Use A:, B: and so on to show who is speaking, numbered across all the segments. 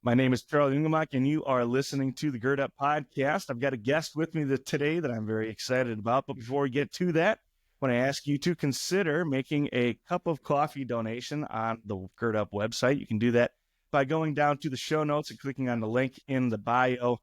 A: My name is Charlie Ungemach, and you are listening to the Gird Up podcast. I've got a guest with me today that I'm very excited about. But before we get to that, I want to ask you to consider making a cup of coffee donation on the Gird Up website. You can do that by going down to the show notes and clicking on the link in the bio.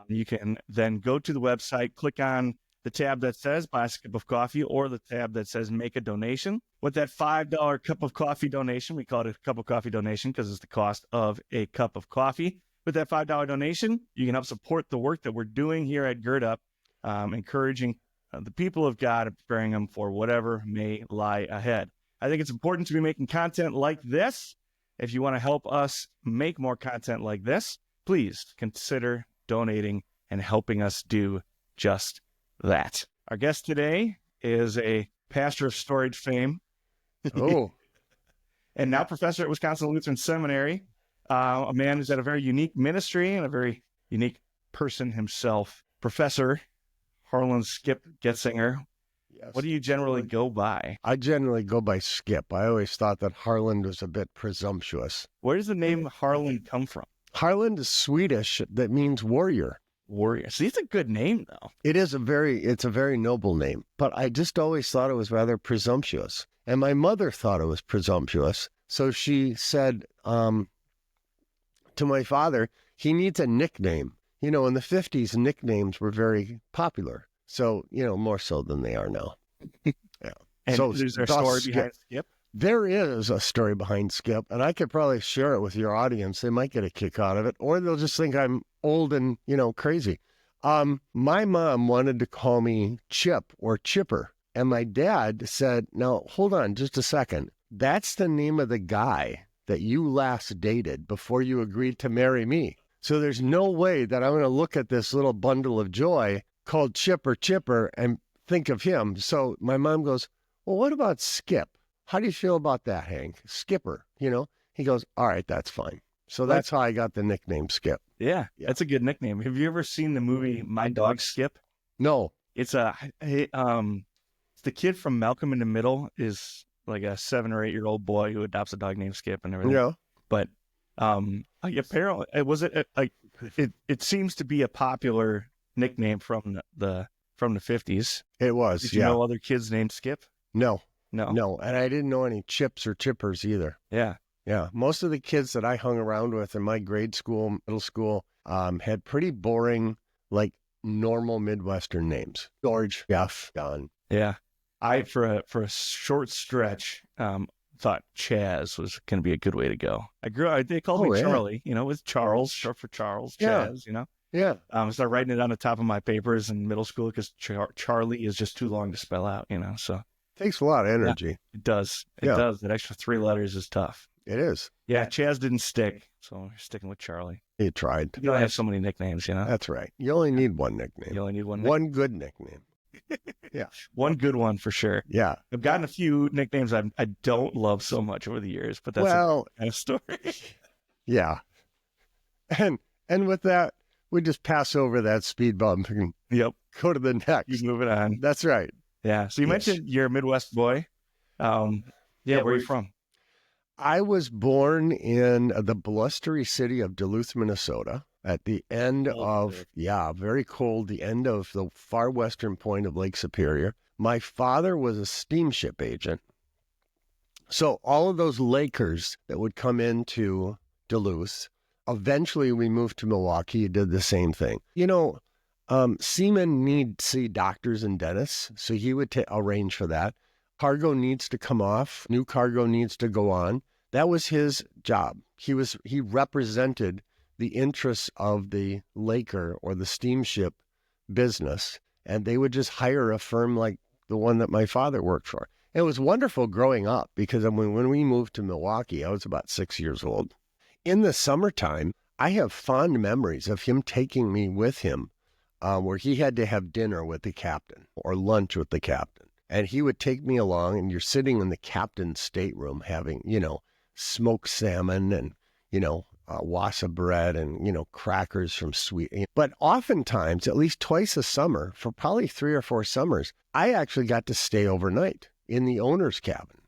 A: You can then go to the website, click on the tab that says buy a cup of coffee or the tab that says make a donation. With that $5 cup of coffee donation, we call it a cup of coffee donation because it's the cost of a cup of coffee. With that $5 donation, you can help support the work that we're doing here at Gird Up, encouraging the people of God, preparing them for whatever may lie ahead. I think it's important to be making content like this. If you want to help us make more content like this, please consider donating and helping us do just that. Our guest today is a pastor of storied fame.
B: Oh.
A: And now professor at Wisconsin Lutheran Seminary. A man who's had a very unique ministry and a very unique person himself. Professor Harland Skip Goetzinger.
B: Yes.
A: What do you generally go by?
B: I generally go by Skip. I always thought that Harland was a bit presumptuous.
A: Where does the name Harland come from?
B: Harland is Swedish. That means warrior.
A: Warrior. See, it's a good name, though.
B: It's a very noble name, but I just always thought it was rather presumptuous. And my mother thought it was presumptuous. So she said to my father, he needs a nickname. You know, in the 50s, nicknames were very popular. So, more so than they are now. Yeah.
A: And
B: so
A: is there a story behind Skip?
B: There is a story behind Skip, and I could probably share it with your audience. They might get a kick out of it, or they'll just think I'm old and, crazy. My mom wanted to call me Chip or Chipper, and my dad said, now, hold on just a second. That's the name of the guy that you last dated before you agreed to marry me. So there's no way that I'm going to look at this little bundle of joy called Chip or Chipper and think of him. So my mom goes, well, what about Skip? How do you feel about that, Hank? Skipper, He goes, all right, that's fine. So that's how I got the nickname Skip.
A: Yeah, that's a good nickname. Have you ever seen the movie My Dog Skip?
B: No.
A: It's it's the kid from Malcolm in the Middle is like a 7 or 8 year old boy who adopts a dog named Skip and everything.
B: Yeah.
A: But apparently it seems to be a popular nickname from the 50s.
B: It was.
A: Did you know other kids named Skip?
B: No.
A: No.
B: And I didn't know any Chips or Chippers either.
A: Yeah.
B: Yeah. Most of the kids that I hung around with in my grade school, middle school, had pretty boring, like normal Midwestern names. George, Jeff, John.
A: Yeah. I, for a short stretch, thought Chaz was going to be a good way to go. They called me Charlie, with Charles, short for Charles, Chaz,
B: Yeah.
A: I started writing it on the top of my papers in middle school because Charlie is just too long to spell out, so.
B: Takes a lot of energy.
A: Yeah, it does. It does. That extra 3 letters is tough.
B: It is.
A: Yeah, Chaz didn't stick, so we're sticking with Charlie.
B: He tried.
A: You don't have so many nicknames,
B: That's right. You only need one nickname.
A: You only need one.
B: One good nickname. Yeah.
A: One good one for sure.
B: Yeah.
A: I've gotten a few nicknames I don't love so much over the years, but that's a kind of story.
B: Yeah. And with that, we just pass over that speed bump and go to the next.
A: You move it on.
B: That's right.
A: Yeah. So you mentioned you're a Midwest boy. Where are you from?
B: I was born in the blustery city of Duluth, Minnesota, at the end very cold, the end of the far western point of Lake Superior. My father was a steamship agent. So all of those Lakers that would come into Duluth, eventually we moved to Milwaukee, he did the same thing. Seamen need to see doctors and dentists, so he would arrange for that. Cargo needs to come off, new cargo needs to go on. That was his job. He represented the interests of the Laker or the steamship business, and they would just hire a firm like the one that my father worked for. It was wonderful growing up because when we moved to Milwaukee, I was about 6 years old. In the summertime, I have fond memories of him taking me with him where he had to have dinner with the captain or lunch with the captain. And he would take me along, and you're sitting in the captain's stateroom having, smoked salmon and, wassa bread and, crackers from Sweden. But oftentimes, at least twice a summer, for probably 3 or 4 summers, I actually got to stay overnight in the owner's cabin.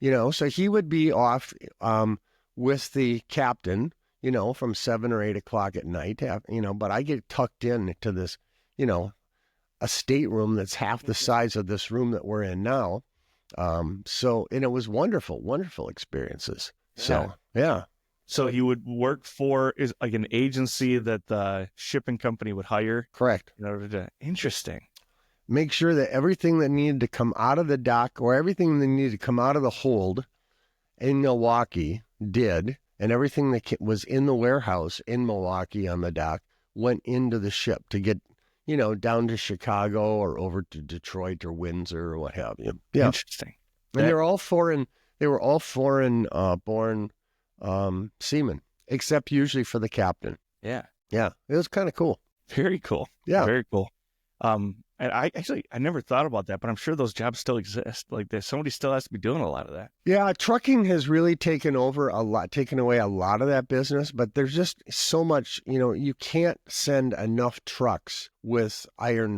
B: So he would be off with the captain, from 7 or 8 o'clock at night, but I get tucked in to this, a stateroom that's half the size of this room that we're in now. And it was wonderful, wonderful experiences.
A: Yeah.
B: So, yeah.
A: So he would work for is like an agency that the shipping company would hire.
B: Correct.
A: In order to, interesting.
B: Make sure that everything that needed to come out of the dock or everything that needed to come out of the hold in Milwaukee did, and everything that was in the warehouse in Milwaukee on the dock went into the ship to get, down to Chicago or over to Detroit or Windsor or what have you. Yeah.
A: Interesting.
B: And they're all foreign. They were all foreign born seamen, except usually for the captain.
A: Yeah.
B: Yeah. It was kind of cool.
A: Very cool.
B: Yeah.
A: Very cool. And I never thought about that, but I'm sure those jobs still exist. Like somebody still has to be doing a lot of that.
B: Yeah, trucking has really taken away a lot of that business, but there's just so much, you can't send enough trucks with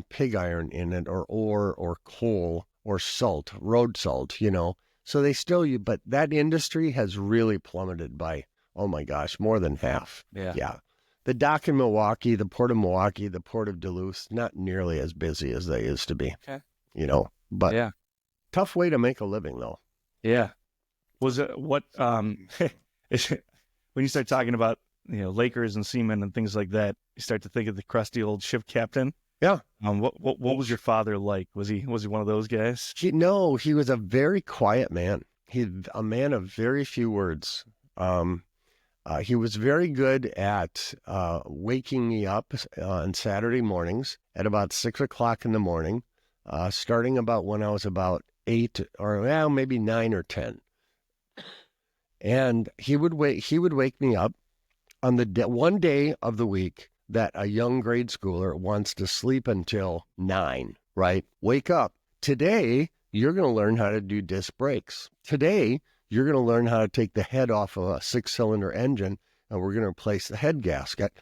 B: pig iron in it or ore or coal or salt, road salt, So they still, but that industry has really plummeted by, oh my gosh, more than half.
A: Yeah.
B: Yeah. The dock in Milwaukee, the port of Milwaukee, the port of Duluth, not nearly as busy as they used to be.
A: Okay.
B: But
A: yeah,
B: tough way to make a living though.
A: Yeah. Was it what is it, when you start talking about Lakers and seamen and things like that, you start to think of the crusty old ship captain.
B: Yeah.
A: What was your father like? Was he one of those guys?
B: He was a very quiet man. He's a man of very few words. He was very good at waking me up on Saturday mornings at about 6 o'clock in the morning, starting about when I was about 8 or maybe 9 or 10. And he would wake me up on the one day of the week that a young grade schooler wants to sleep until 9, right? Wake up. Today, you're going to learn how to do disc brakes. Today, you're going to learn how to take the head off of a 6-cylinder engine, and we're going to replace the head gasket.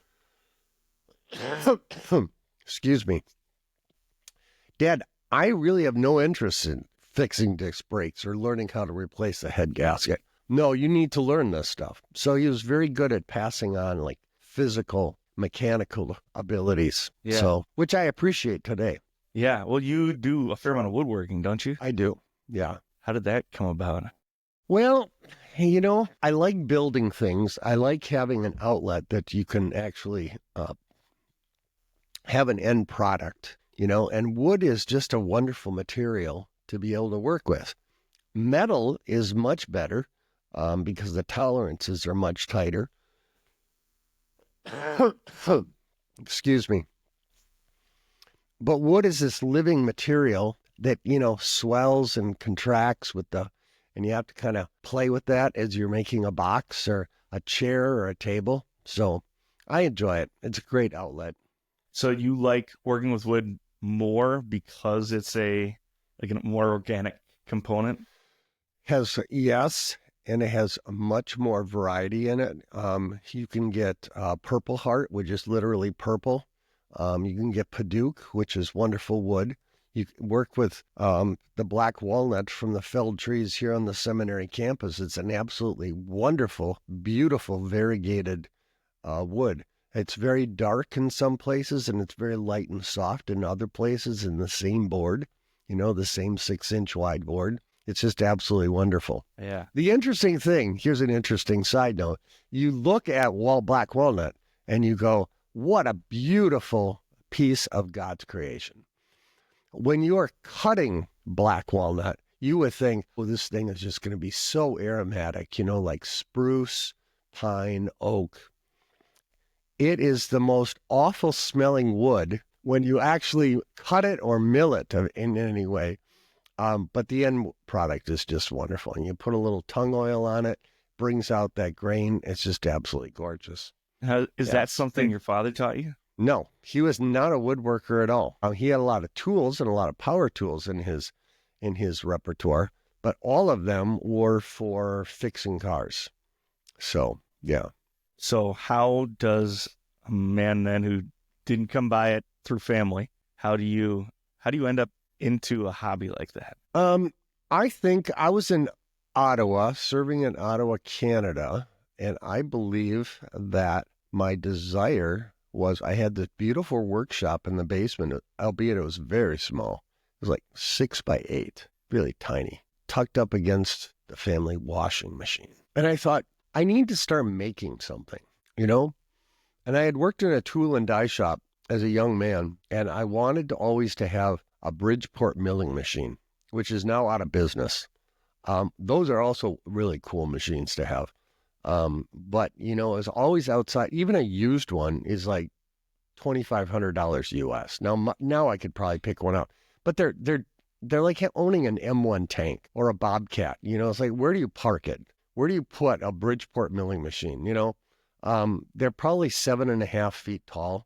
B: Excuse me. Dad, I really have no interest in fixing disc brakes or learning how to replace the head gasket. No, you need to learn this stuff. So he was very good at passing on like physical, mechanical abilities.
A: Yeah.
B: So, which I appreciate today.
A: Yeah. Well, you do a fair amount of woodworking, don't you?
B: I do. Yeah.
A: How did that come about?
B: Well, I like building things. I like having an outlet that you can actually have an end product, and wood is just a wonderful material to be able to work with. Metal is much better because the tolerances are much tighter. Excuse me. But wood is this living material that, swells and contracts and you have to kind of play with that as you're making a box or a chair or a table. So I enjoy it. It's a great outlet.
A: So you like working with wood more because it's a more organic component?
B: Yes, and it has much more variety in it. You can get Purple Heart, which is literally purple. You can get Padauk, which is wonderful wood. You work with the black walnut from the felled trees here on the seminary campus. It's an absolutely wonderful, beautiful, variegated wood. It's very dark in some places, and it's very light and soft in other places in the same board, the same 6-inch wide board. It's just absolutely wonderful.
A: Yeah.
B: The interesting thing, here's an interesting side note. You look at black walnut and you go, what a beautiful piece of God's creation. When you are cutting black walnut, you would think, well, this thing is just going to be so aromatic, like spruce, pine, oak. It is the most awful smelling wood when you actually cut it or mill it in any way. But the end product is just wonderful. And you put a little tung oil on it, brings out that grain. It's just absolutely gorgeous.
A: Is that something your father taught you?
B: No, he was not a woodworker at all. He had a lot of tools and a lot of power tools in his repertoire, but all of them were for fixing cars. So, yeah.
A: So how does a man then who didn't come by it through family, how do you end up into a hobby like that?
B: I think I was in Ottawa, serving in Ottawa, Canada, And I believe that my desire was I had this beautiful workshop in the basement, albeit it was very small. It was like 6 by 8, really tiny, tucked up against the family washing machine. And I thought, I need to start making something, you know? And I had worked in a tool and die shop as a young man, and I wanted to always to have a Bridgeport milling machine, which is now out of business. Those are also really cool machines to have. But, you know, it's always outside. Even a used one is like $2,500 US. Now I could probably pick one out. But they're like owning an M1 tank or a Bobcat. You know, it's like, where do you park it? Where do you put a Bridgeport milling machine? You know, they're probably 7.5 feet tall.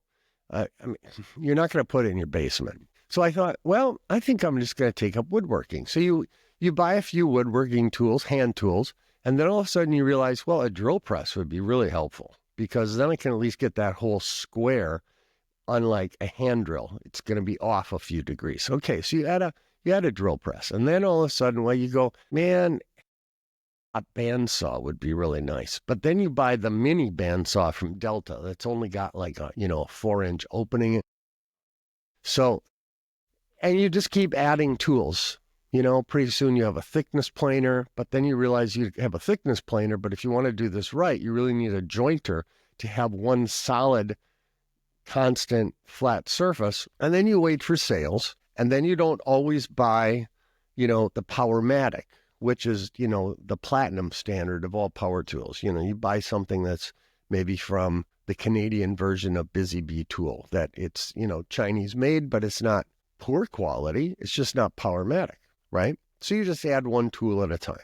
B: I mean, you're not going to put it in your basement. So I thought, well, I think I'm just going to take up woodworking. So you buy a few woodworking tools, hand tools, and then all of a sudden you realize, well, a drill press would be really helpful because then I can at least get that whole square. Unlike a hand drill, it's going to be off a few degrees. Okay, so you add a drill press, and then all of a sudden, well, you go, man, a bandsaw would be really nice. But then you buy the mini bandsaw from Delta that's only got like a 4-inch opening. So, and you just keep adding tools. You know, pretty soon you have a thickness planer, but then you realize you have a thickness planer, but if you want to do this right, you really need a jointer to have one solid, constant, flat surface. And then you wait for sales, and then you don't always buy, the Powermatic, which is, the platinum standard of all power tools. You know, you buy something that's maybe from the Canadian version of Busy Bee tool, that it's, Chinese made, but it's not poor quality. It's just not Powermatic, right? So you just add one tool at a time.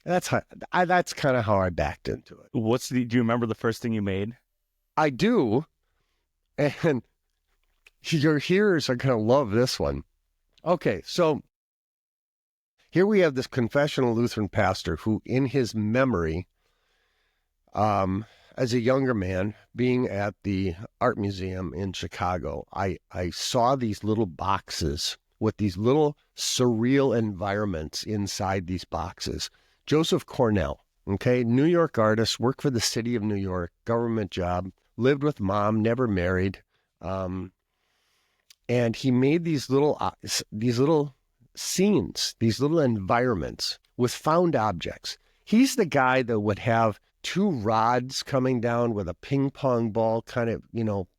B: That's kind of how I backed into it.
A: Do you remember the first thing you made?
B: I do. And your hearers are going to love this one. Okay, so here we have this confessional Lutheran pastor who, in his memory, as a younger man, being at the art museum in Chicago, I saw these little boxes with these little surreal environments inside these boxes. Joseph Cornell, okay, New York artist, worked for the city of New York, government job, lived with mom, never married. And he made these little scenes, these little environments with found objects. He's the guy that would have two rods coming down with a ping pong ball kind of,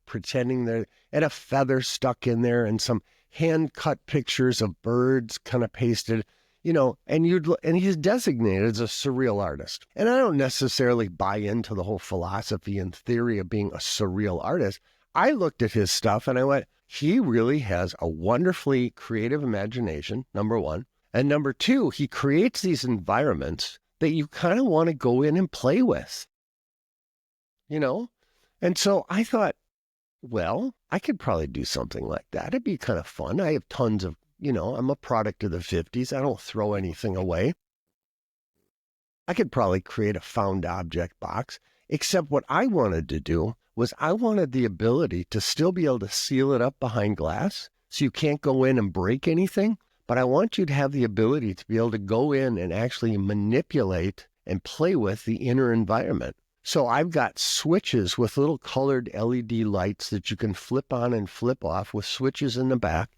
B: pretending there, and a feather stuck in there, and some hand-cut pictures of birds kind of pasted, and he's designated as a surreal artist. And I don't necessarily buy into the whole philosophy and theory of being a surreal artist. I looked at his stuff and I went, he really has a wonderfully creative imagination, number one. And number two, he creates these environments that you kind of want to go in and play with, And so I thought, well, I could probably do something like that. It'd be kind of fun. I have tons of, I'm a product of the 50s. I don't throw anything away. I could probably create a found object box, except what I wanted to do was I wanted the ability to still be able to seal it up behind glass so you can't go in and break anything. But I want you to have the ability to be able to go in and actually manipulate and play with the inner environment. So I've got switches with little colored LED lights that you can flip on and flip off with switches in the back.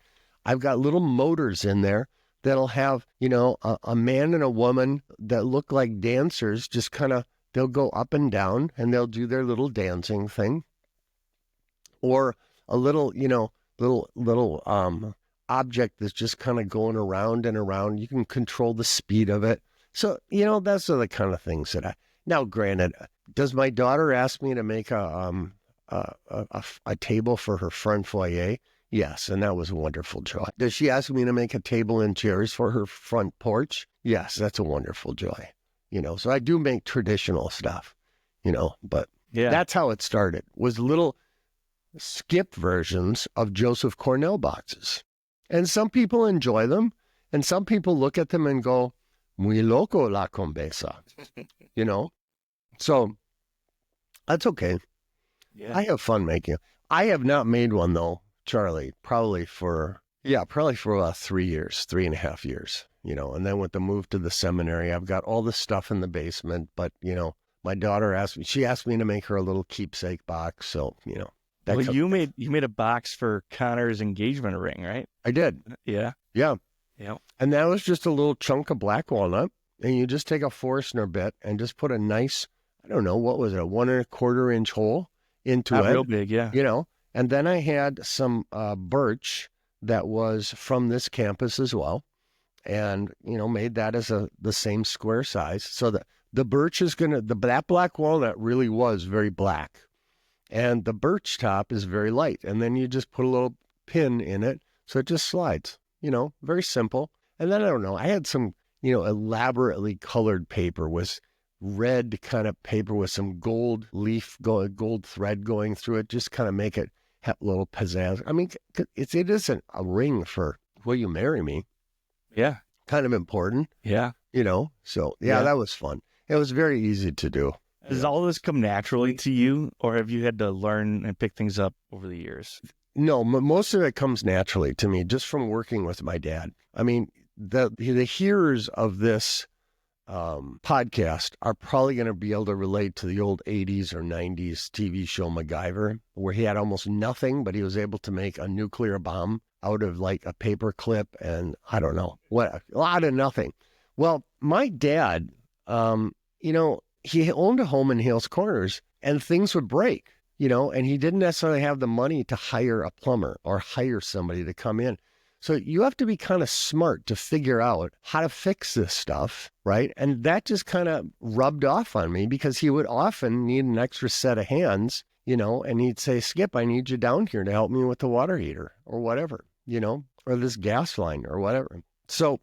B: I've got little motors in there that'll have, a man and a woman that look like dancers, just kind of, they'll go up and down and they'll do their little dancing thing. Or a little, object that's just kind of going around and around. You can control the speed of it. So, those are the kind of things that now granted, does my daughter ask me to make a table for her front foyer? Yes, and that was a wonderful joy. Does she ask me to make a table and chairs for her front porch? Yes, that's a wonderful joy. So I do make traditional stuff, but yeah, that's how it started, was little Skip versions of Joseph Cornell boxes. And some people enjoy them, and some people look at them and go, muy loco la condesa, So that's okay. Yeah. I have fun making it. I have not made one though, Charlie, probably for about 3 years, 3.5 years, and then with the move to the seminary, I've got all the stuff in the basement, but, my daughter she asked me to make her a little keepsake box. So,
A: Well, you made a box for Connor's engagement ring, right?
B: I did.
A: Yeah.
B: Yeah.
A: Yeah.
B: And that was just a little chunk of black walnut. And you just take a Forstner bit and just put a nice, I don't know, what was it, a 1 1/4 inch hole into
A: Not
B: it.
A: real big, yeah.
B: And then I had some birch that was from this campus as well. And, made that as the same square size. So the birch is that black walnut really was very black. And the birch top is very light. And then you just put a little pin in it. So it just slides, very simple. And then I don't know, I had some, elaborately colored paper with red kind of paper with some gold gold thread going through it, just kind of make it have a little pizzazz. I mean, it isn't a ring for will you marry me?
A: Yeah.
B: Kind of important.
A: Yeah.
B: So that was fun. It was very easy to do.
A: Does all this come naturally to you, or have you had to learn and pick things up over the years?
B: No, most of it comes naturally to me just from working with my dad. I mean, the hearers of this podcast are probably going to be able to relate to the old 80s or 90s TV show MacGyver, where he had almost nothing, but he was able to make a nuclear bomb out of like a paper clip and I don't know what, a lot of nothing. Well, my dad, he owned a home in Hales Corners and things would break, and he didn't necessarily have the money to hire a plumber or hire somebody to come in. So you have to be kind of smart to figure out how to fix this stuff, right? And that just kind of rubbed off on me because he would often need an extra set of hands, and he'd say, Skip, I need you down here to help me with the water heater or whatever, or this gas line or whatever. So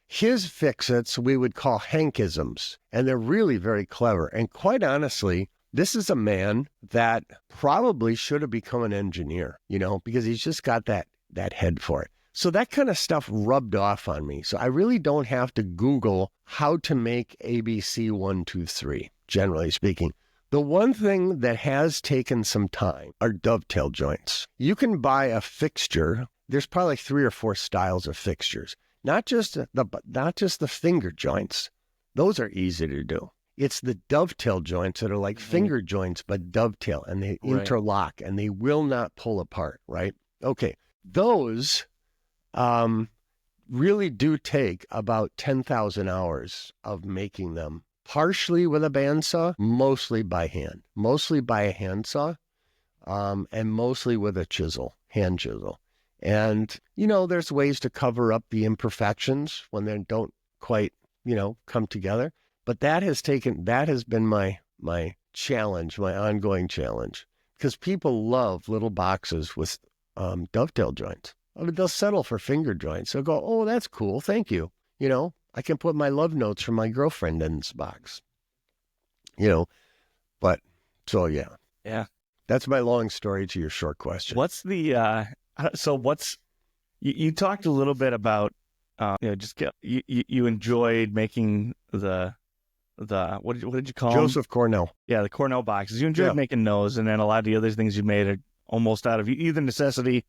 B: his fix-its we would call Hankisms, and they're really very clever. And quite honestly, this is a man that probably should have become an engineer, because he's just got that head for it. So that kind of stuff rubbed off on me. So I really don't have to Google how to make ABC 1, 2, 3, generally speaking. The one thing that has taken some time are dovetail joints. You can buy a fixture. There's probably 3 or 4 styles of fixtures. Not just the finger joints. Those are easy to do. It's the dovetail joints that are like finger joints, but dovetail, and they interlock, and they will not pull apart, right? Okay, those really do take about 10,000 hours of making them, partially with a bandsaw, mostly by hand, mostly by a handsaw, and mostly with a chisel, hand chisel. And, there's ways to cover up the imperfections when they don't quite, come together. But that has been my challenge, my ongoing challenge, because people love little boxes with dovetail joints. I mean, they'll settle for finger joints. They'll go, oh, that's cool. Thank you. I can put my love notes from my girlfriend in this box, but so, yeah.
A: Yeah.
B: That's my long story to your short question.
A: What's the, you talked a little bit about, you enjoyed making what did you call them?
B: Joseph Cornell.
A: Yeah, the Cornell boxes. You enjoyed making those, and then a lot of the other things you made are almost out of either necessity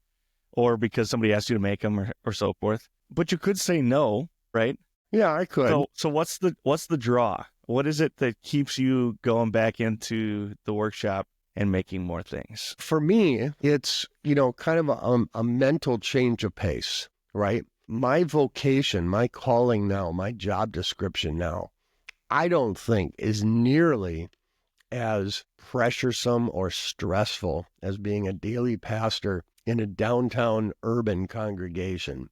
A: or because somebody asked you to make them or so forth. But you could say no, right?
B: Yeah, I could.
A: So what's the draw? What is it that keeps you going back into the workshop and making more things?
B: For me, it's, kind of a mental change of pace, right? My vocation, my calling now, my job description now, I don't think is nearly as pressuresome or stressful as being a daily pastor in a downtown urban congregation.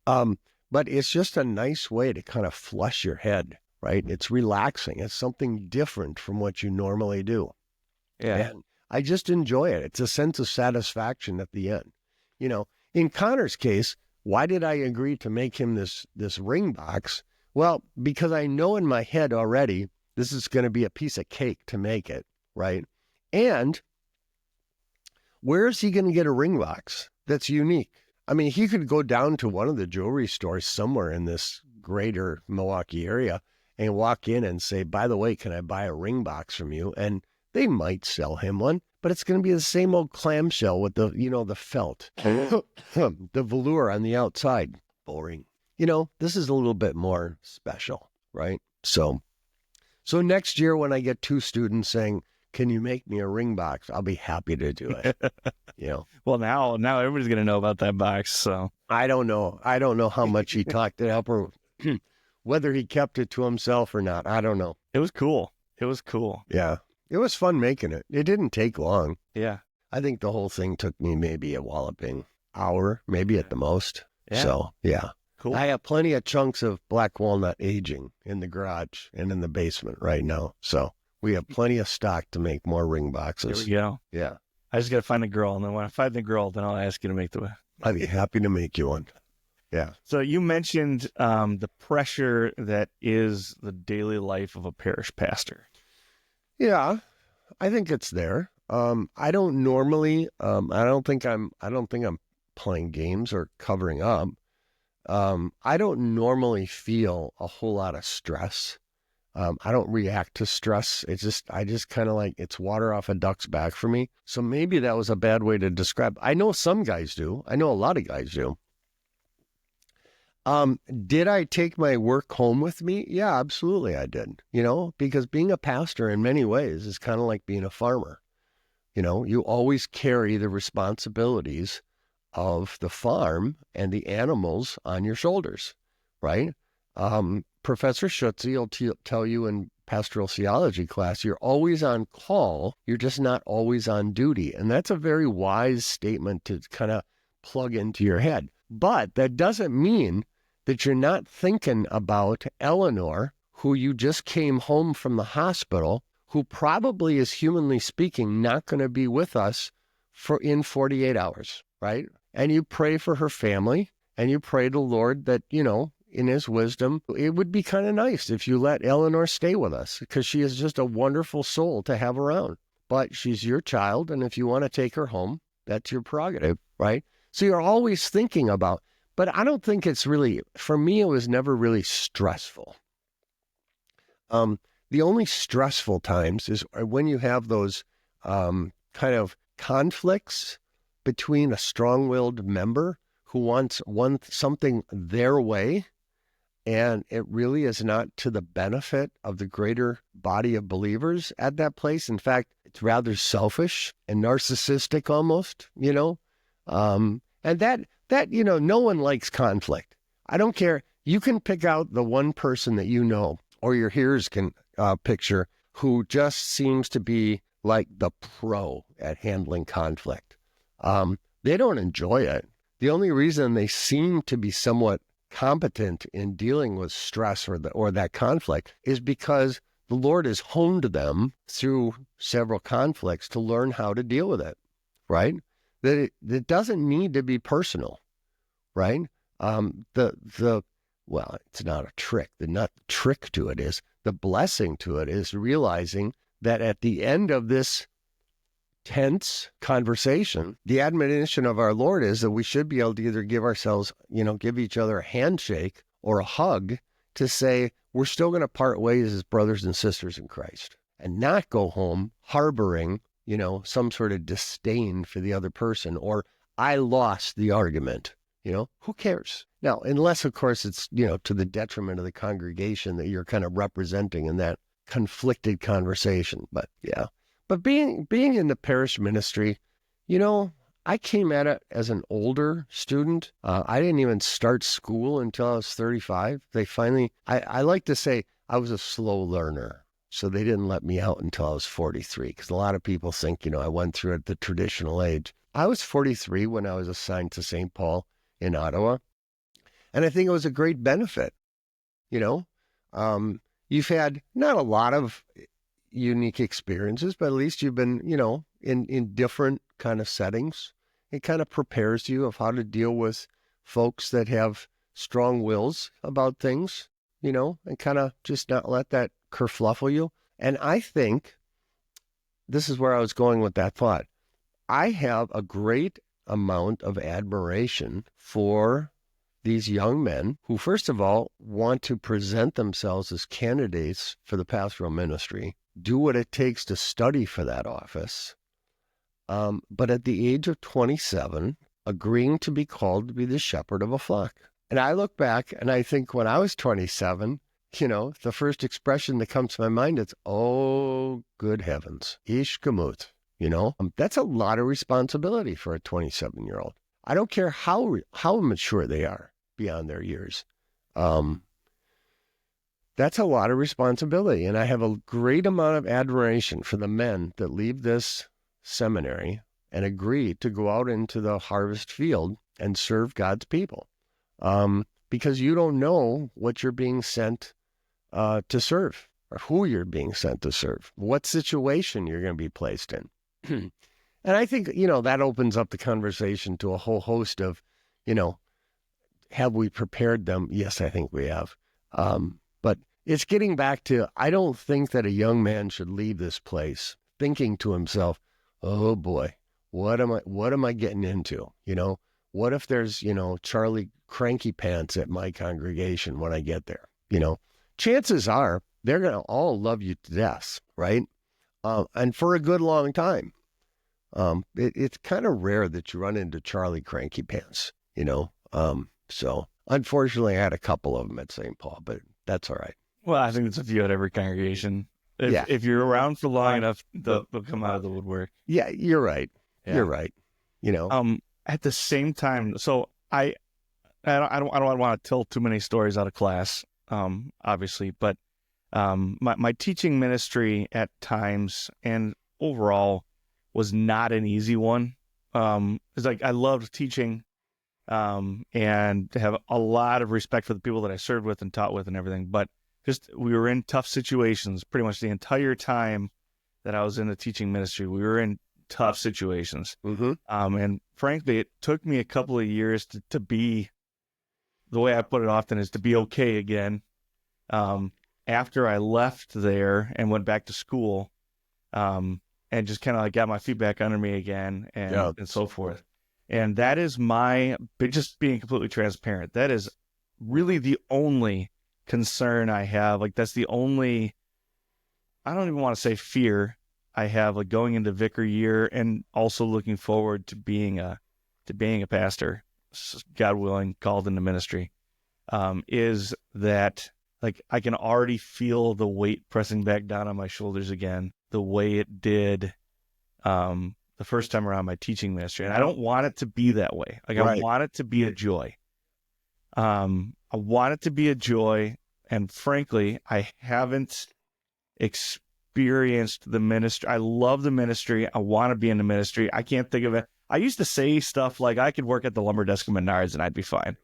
B: But it's just a nice way to kind of flush your head, right? It's relaxing. It's something different from what you normally do.
A: Yeah.
B: And I just enjoy it. It's a sense of satisfaction at the end. In Connor's case, why did I agree to make him this ring box? Well, because I know in my head already, this is going to be a piece of cake to make it, right? And where is he going to get a ring box that's unique? I mean, he could go down to one of the jewelry stores somewhere in this greater Milwaukee area and walk in and say, by the way, can I buy a ring box from you? And they might sell him one, but it's going to be the same old clamshell with the, the felt, the velour on the outside. Boring. This is a little bit more special, right? So So next year when I get 2 students saying, can you make me a ring box? I'll be happy to do it.
A: Well, now everybody's going to know about that box. So
B: I don't know how much he talked it up or whether he kept it to himself or not. I don't know.
A: it was cool.
B: Yeah. It was fun making it. It didn't take long.
A: Yeah.
B: I think the whole thing took me maybe a walloping hour, maybe at the most.
A: Yeah.
B: So, yeah.
A: Cool.
B: I have plenty of chunks of black walnut aging in the garage and in the basement right now. So we have plenty of stock to make more ring boxes.
A: There we go.
B: Yeah.
A: I just got to find the girl. And then when I find the girl, then I'll ask you to make the...
B: I'd be happy to make you one. Yeah.
A: So you mentioned the pressure that is the daily life of a parish pastor.
B: Yeah, I think it's there. I don't normally, I don't think I'm playing games or covering up. I don't normally feel a whole lot of stress. I don't react to stress. I just kind of like, it's water off a duck's back for me. So maybe that was a bad way to describe. I know some guys do. I know a lot of guys do. Did I take my work home with me? Yeah, absolutely I did. Because being a pastor in many ways is kind of like being a farmer. You always carry the responsibilities of the farm and the animals on your shoulders, right? Professor Schutze will tell you in pastoral theology class, you're always on call, you're just not always on duty. And that's a very wise statement to kind of plug into your head. But that doesn't mean that you're not thinking about Eleanor, who you just came home from the hospital, who probably is, humanly speaking, not going to be with us in 48 hours, right? And you pray for her family, and you pray to the Lord that, in his wisdom, it would be kind of nice if you let Eleanor stay with us, because she is just a wonderful soul to have around. But she's your child, and if you want to take her home, that's your prerogative, right? So you're always thinking about, but I don't think it's really, for me, it was never really stressful. The only stressful times is when you have those kind of conflicts between a strong-willed member who wants something their way, and it really is not to the benefit of the greater body of believers at that place. In fact, it's rather selfish and narcissistic almost, and that, no one likes conflict. I don't care. You can pick out the one person that or your hearers can picture, who just seems to be like the pro at handling conflict. They don't enjoy it. The only reason they seem to be somewhat competent in dealing with stress or that conflict is because the Lord has honed them through several conflicts to learn how to deal with it, right? That it doesn't need to be personal, right? Well, it's not a trick. The trick to it is, the blessing to it is realizing that at the end of this tense conversation, the admonition of our Lord is that we should be able to either give each other a handshake or a hug to say, we're still going to part ways as brothers and sisters in Christ, and not go home harboring, some sort of disdain for the other person, or I lost the argument. Who cares? Now, unless, of course, it's, to the detriment of the congregation that you're kind of representing in that conflicted conversation. But yeah. But being in the parish ministry, I came at it as an older student. I didn't even start school until I was 35. They finally, I like to say I was a slow learner. So they didn't let me out until I was 43, because a lot of people think, I went through at the traditional age. I was 43 when I was assigned to St. Paul in Ottawa. And I think it was a great benefit. You've had not a lot of unique experiences, but at least you've been, in different kind of settings. It kind of prepares you of how to deal with folks that have strong wills about things, and kind of just not let that kerfluffle you. And I think this is where I was going with that thought. I have a great amount of admiration for these young men who, first of all, want to present themselves as candidates for the pastoral ministry, do what it takes to study for that office, but at the age of 27, agreeing to be called to be the shepherd of a flock. And I look back and I think when I was 27, the first expression that comes to my mind is, oh, good heavens, ish gamut, that's a lot of responsibility for a 27-year-old. I don't care how mature they are beyond their years. That's a lot of responsibility. And I have a great amount of admiration for the men that leave this seminary and agree to go out into the harvest field and serve God's people. Because you don't know what you're being sent to serve, or who you're being sent to serve, what situation you're going to be placed in. And I think, that opens up the conversation to a whole host of, have we prepared them? Yes, I think we have. But it's getting back to, I don't think that a young man should leave this place thinking to himself, oh boy, what am I getting into? What if there's, Charlie Cranky Pants at my congregation when I get there? Chances are they're going to all love you to death, right? And for a good long time. It's kind of rare that you run into Charlie Cranky Pants, So unfortunately I had a couple of them at St. Paul, but that's all right.
A: Well, I think there's a few at every congregation. If you're around for long enough, they'll come out of the woodwork.
B: Yeah, you're right. Yeah. You're right.
A: At the same time, so I don't want to tell too many stories out of class, obviously, but my teaching ministry at times and overall was not an easy one. It's like I loved teaching, and have a lot of respect for the people that I served with and taught with and everything, but we were in tough situations pretty much the entire time that I was in the teaching ministry. We were in tough situations.
B: Mm-hmm.
A: And frankly, it took me a couple of years to be, the way I put it often is to be okay again. After I left there and went back to school, and just kind of like got my feet back under me again and so forth. And that is just being completely transparent. That is really the only concern I have. Like that's the only, I don't even want to say fear I have, like going into vicar year and also looking forward to being a pastor, God willing, called into ministry, is that like I can already feel the weight pressing back down on my shoulders again, the way it did the first time around my teaching ministry. And I don't want it to be that way. Like right. I want it to be a joy. I want it to be a joy. And frankly, I haven't experienced the ministry. I love the ministry. I want to be in the ministry. I can't think of it. I used to say stuff like I could work at the lumber desk of Menards and I'd be fine.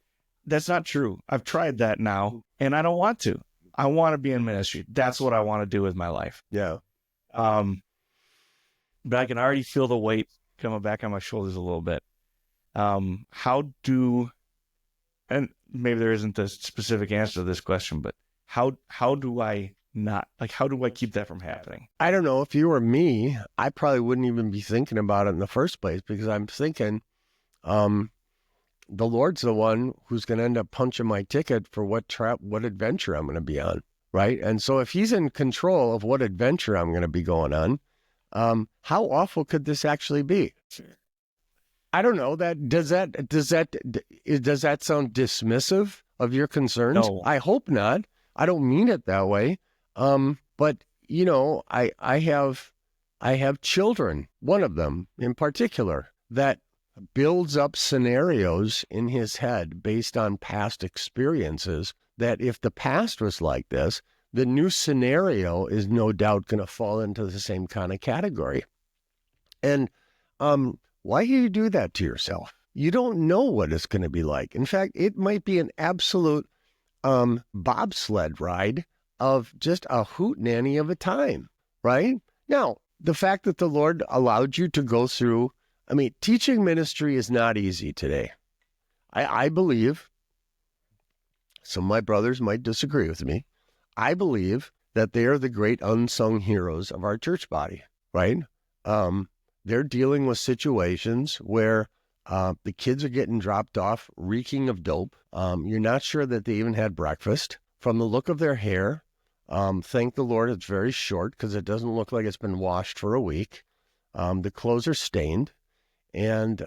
A: That's not true. I've tried that now and I don't want to. I want to be in ministry. That's what I want to do with my life.
B: Yeah.
A: But I can already feel the weight coming back on my shoulders a little bit. And maybe there isn't a specific answer to this question, but how do I keep that from happening?
B: I don't know. If you were me, I probably wouldn't even be thinking about it in the first place, because I'm thinking, the Lord's the one who's going to end up punching my ticket for what adventure I'm going to be on. Right. And so if he's in control of what adventure I'm going to be going on, how awful could this actually be?
A: Sure.
B: I don't know. Does that sound dismissive of your concerns?
A: No.
B: I hope not. I don't mean it that way. But I have children, one of them in particular, that builds up scenarios in his head based on past experiences that if the past was like this, the new scenario is no doubt going to fall into the same kind of category. And why do you do that to yourself? You don't know what it's going to be like. In fact, it might be an absolute bobsled ride of just a hootenanny of a time, right? Now, the fact that the Lord allowed you to go through, teaching ministry is not easy today. I believe, some of my brothers might disagree with me, I believe that they are the great unsung heroes of our church body, right? They're dealing with situations where the kids are getting dropped off reeking of dope. You're not sure that they even had breakfast. From the look of their hair, thank the Lord it's very short because it doesn't look like it's been washed for a week. The clothes are stained. And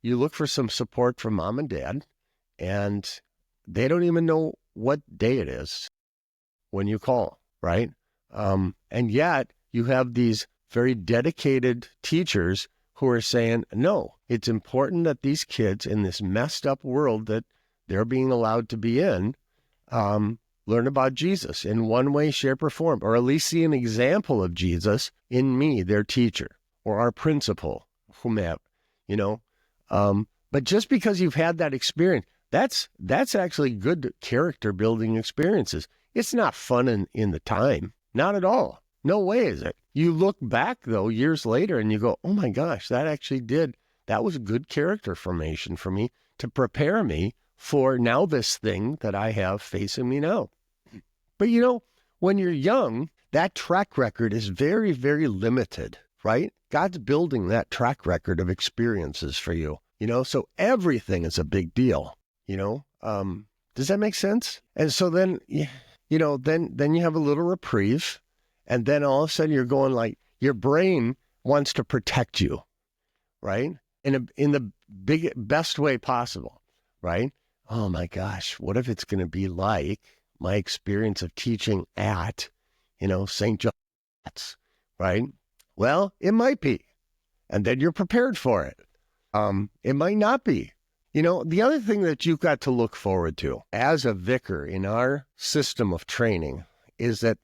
B: you look for some support from mom and dad, and they don't even know what day it is. when you call, right? And yet you have these very dedicated teachers who are saying, no, it's important that these kids in this messed up world that they're being allowed to be in, learn about Jesus in one way, shape, or form, or at least see an example of Jesus in me, their teacher, or our principal, whomever, you know. But just because you've had that experience, that's actually good character building experiences. It's not fun in the time. Not at all. No way is it. You look back, though, years later, and you go, oh my gosh, that was good character formation for me to prepare me for now this thing that I have facing me now. But you know, when you're young, that track record is very, very limited, right? God's building that track record of experiences for you, you know, so everything is a big deal, you know. Does that make sense? And so then, you know, then you have a little reprieve, and then all of a sudden you're going like, your brain wants to protect you, right? In the best way possible, right? Oh my gosh, what if it's going to be like my experience of teaching at, you know, St. John's, right? Well, it might be. And then you're prepared for it. It might not be. You know, the other thing that you've got to look forward to as a vicar in our system of training is that,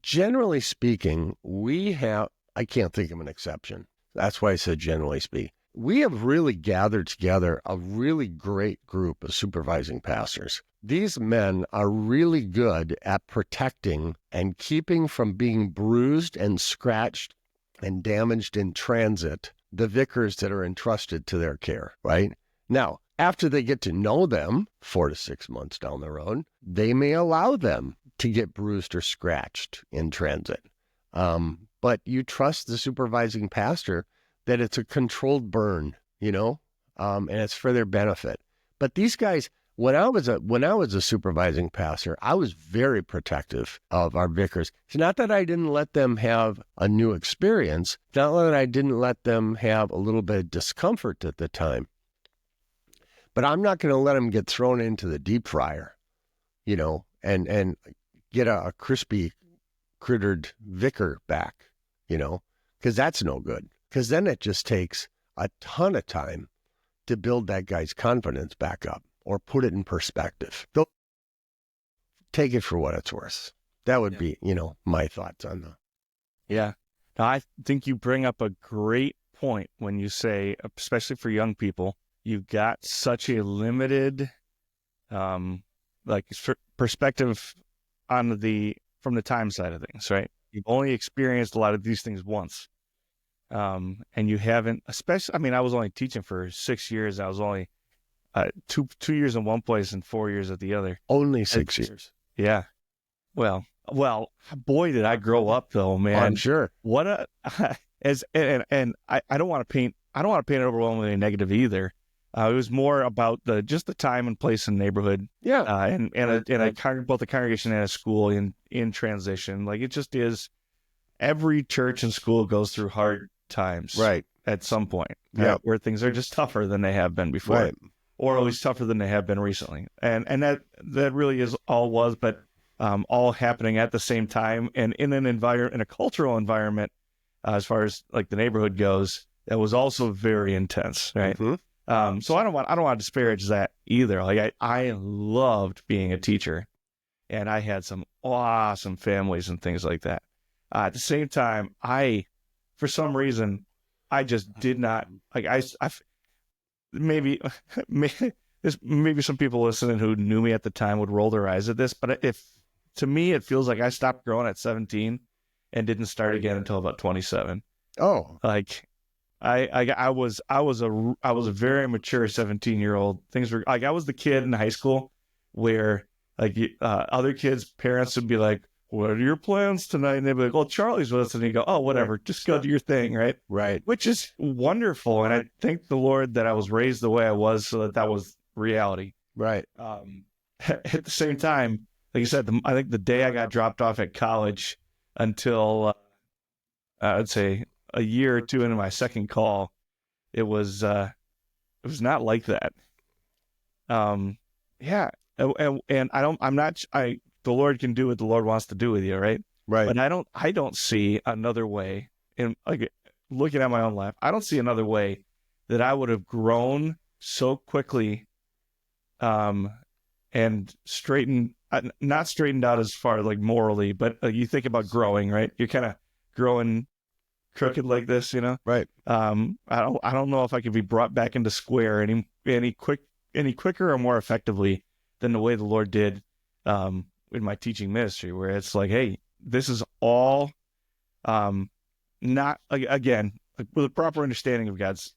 B: generally speaking, I can't think of an exception. That's why I said generally speaking. We have really gathered together a really great group of supervising pastors. These men are really good at protecting and keeping from being bruised and scratched and damaged in transit the vicars that are entrusted to their care, right? Now, after they get to know them 4 to 6 months down the road, they may allow them to get bruised or scratched in transit. But you trust the supervising pastor that it's a controlled burn, you know, and it's for their benefit. But these guys, when I was a supervising pastor, I was very protective of our vicars. It's not that I didn't let them have a new experience, not that I didn't let them have a little bit of discomfort at the time, but I'm not going to let them get thrown into the deep fryer, you know, and get a crispy, crittered vicar back, you know, because that's no good. Because then it just takes a ton of time to build that guy's confidence back up or put it in perspective. So take it for what it's worth. That would be, you know, my thoughts on that.
A: Yeah. Now, I think you bring up a great point when you say, especially for young people, you've got such a limited perspective from the time side of things, right? You've only experienced a lot of these things once. And you haven't, especially, I mean, I was only teaching for 6 years. I was only 2 years in one place and 4 years at the other.
B: Only 6 years.
A: Yeah. Well, boy, did I grow up though, man.
B: I'm sure.
A: What I don't want to paint it overwhelmingly negative either. It was more about just the time and place and neighborhood.
B: Yeah.
A: Both the congregation and a school in transition. Like, it just is. Every church and school goes through hard times,
B: right,
A: at some point, where things are just tougher than they have been before,
B: right,
A: or at least tougher than they have been recently. And that really is all all happening at the same time, and in a cultural environment, as far as like the neighborhood goes, that was also very intense, right?
B: Mm-hmm.
A: So I don't want to disparage that either. Like, I loved being a teacher, and I had some awesome families and things like that. At the same time, for some reason, I just did not, like, maybe some people listening who knew me at the time would roll their eyes at this, but to me, it feels like I stopped growing at 17 and didn't start again until about 27.
B: Oh,
A: like I was a very mature 17-year-old. Things were like, I was the kid in high school where like other kids' parents would be like, what are your plans tonight? And they'd be like, well, Charlie's with us. And you go, oh, whatever, just go do your thing, right?
B: Right.
A: Which is wonderful. And I thank the Lord that I was raised the way I was so that was reality.
B: Right.
A: At the same time, like you said, I think the day I got dropped off at college until, I'd say a year or two into my second call, it was not like that. Yeah. And the Lord can do what the Lord wants to do with you, right?
B: Right.
A: But I don't see another way. In like looking at my own life, I don't see another way that I would have grown so quickly, and not straightened out as far like morally, but you think about growing, right? You're kind of growing crooked like this,
B: Right.
A: I don't know if I could be brought back into square any quicker or more effectively than the way the Lord did in my teaching ministry, where it's like, hey, this is all not again with a proper understanding of God's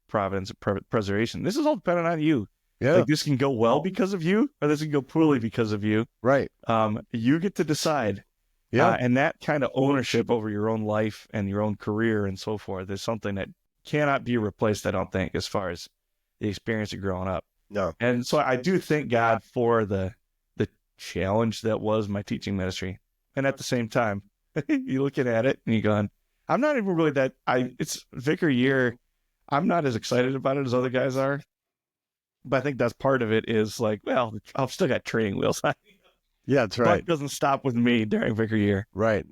A: providence and preservation. This is all dependent on you.
B: Yeah.
A: Like this can go well because of you, or this can go poorly because of you.
B: Right.
A: You get to decide.
B: Yeah.
A: And that kind of ownership over your own life and your own career and so forth is something that cannot be replaced, I don't think, as far as the experience of growing up.
B: No.
A: And so I do thank God for the challenge that was my teaching ministry. And at the same time, you're looking at it and you're going, I'm not even really it's vicar year. I'm not as excited about it as other guys are. But I think that's part of it is like, well, I've still got training wheels.
B: Yeah, that's right.
A: But it doesn't stop with me during vicar year.
B: Right.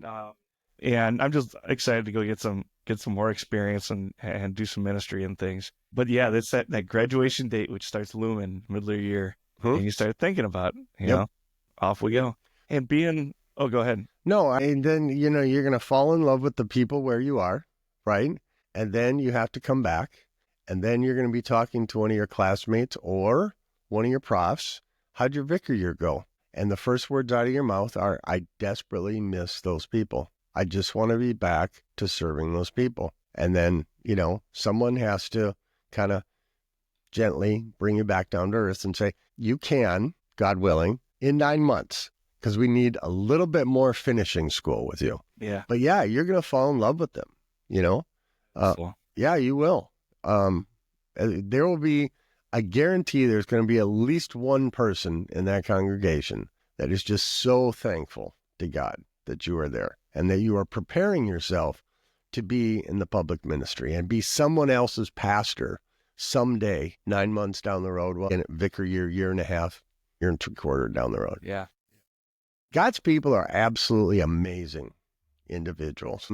A: And I'm just excited to go get some more experience and do some ministry and things. But yeah, that's that graduation date, which starts looming middle of the year. And you start thinking about, you know, off we go. And go ahead.
B: No, and then, you're going to fall in love with the people where you are, right? And then you have to come back. And then you're going to be talking to one of your classmates or one of your profs. How'd your vicar year go? And the first words out of your mouth are, I desperately miss those people. I just want to be back to serving those people. And then, someone has to kind of gently bring you back down to earth and say, you can, God willing, in 9 months, because we need a little bit more finishing school with you.
A: Yeah.
B: But yeah, you're going to fall in love with them,
A: Cool.
B: Yeah, you will. There will be, I guarantee there's going to be at least one person in that congregation that is just so thankful to God that you are there and that you are preparing yourself to be in the public ministry and be someone else's pastor someday, 9 months down the road, in vicar year and a half, year and 3/4 down the road.
A: Yeah.
B: God's people are absolutely amazing individuals.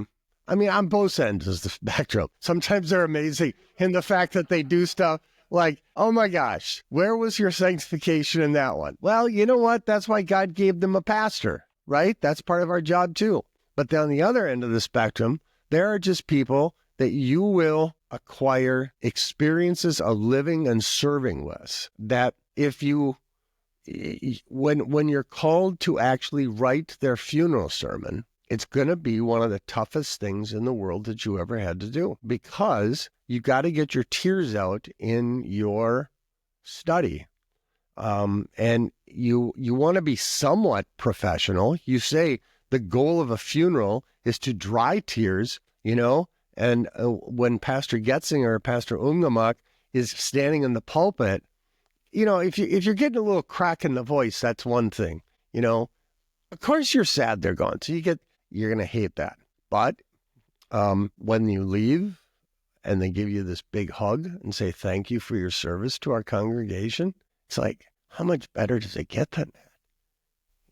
B: I mean, on both ends of the spectrum. Sometimes they're amazing in the fact that they do stuff like, oh my gosh, where was your sanctification in that one? Well, you know what? That's why God gave them a pastor, right? That's part of our job too. But then on the other end of the spectrum, there are just people that you will acquire experiences of living and serving with, that if you, when you're called to actually write their funeral sermon, it's going to be one of the toughest things in the world that you ever had to do, because you got to get your tears out in your study. And you want to be somewhat professional. You say the goal of a funeral is to dry tears, and when Pastor Goetzinger or Pastor Ungemach is standing in the pulpit, if you're getting a little crack in the voice, that's one thing, of course you're sad they're gone. So you're going to hate that. But when you leave and they give you this big hug and say, thank you for your service to our congregation, it's like, how much better does it get than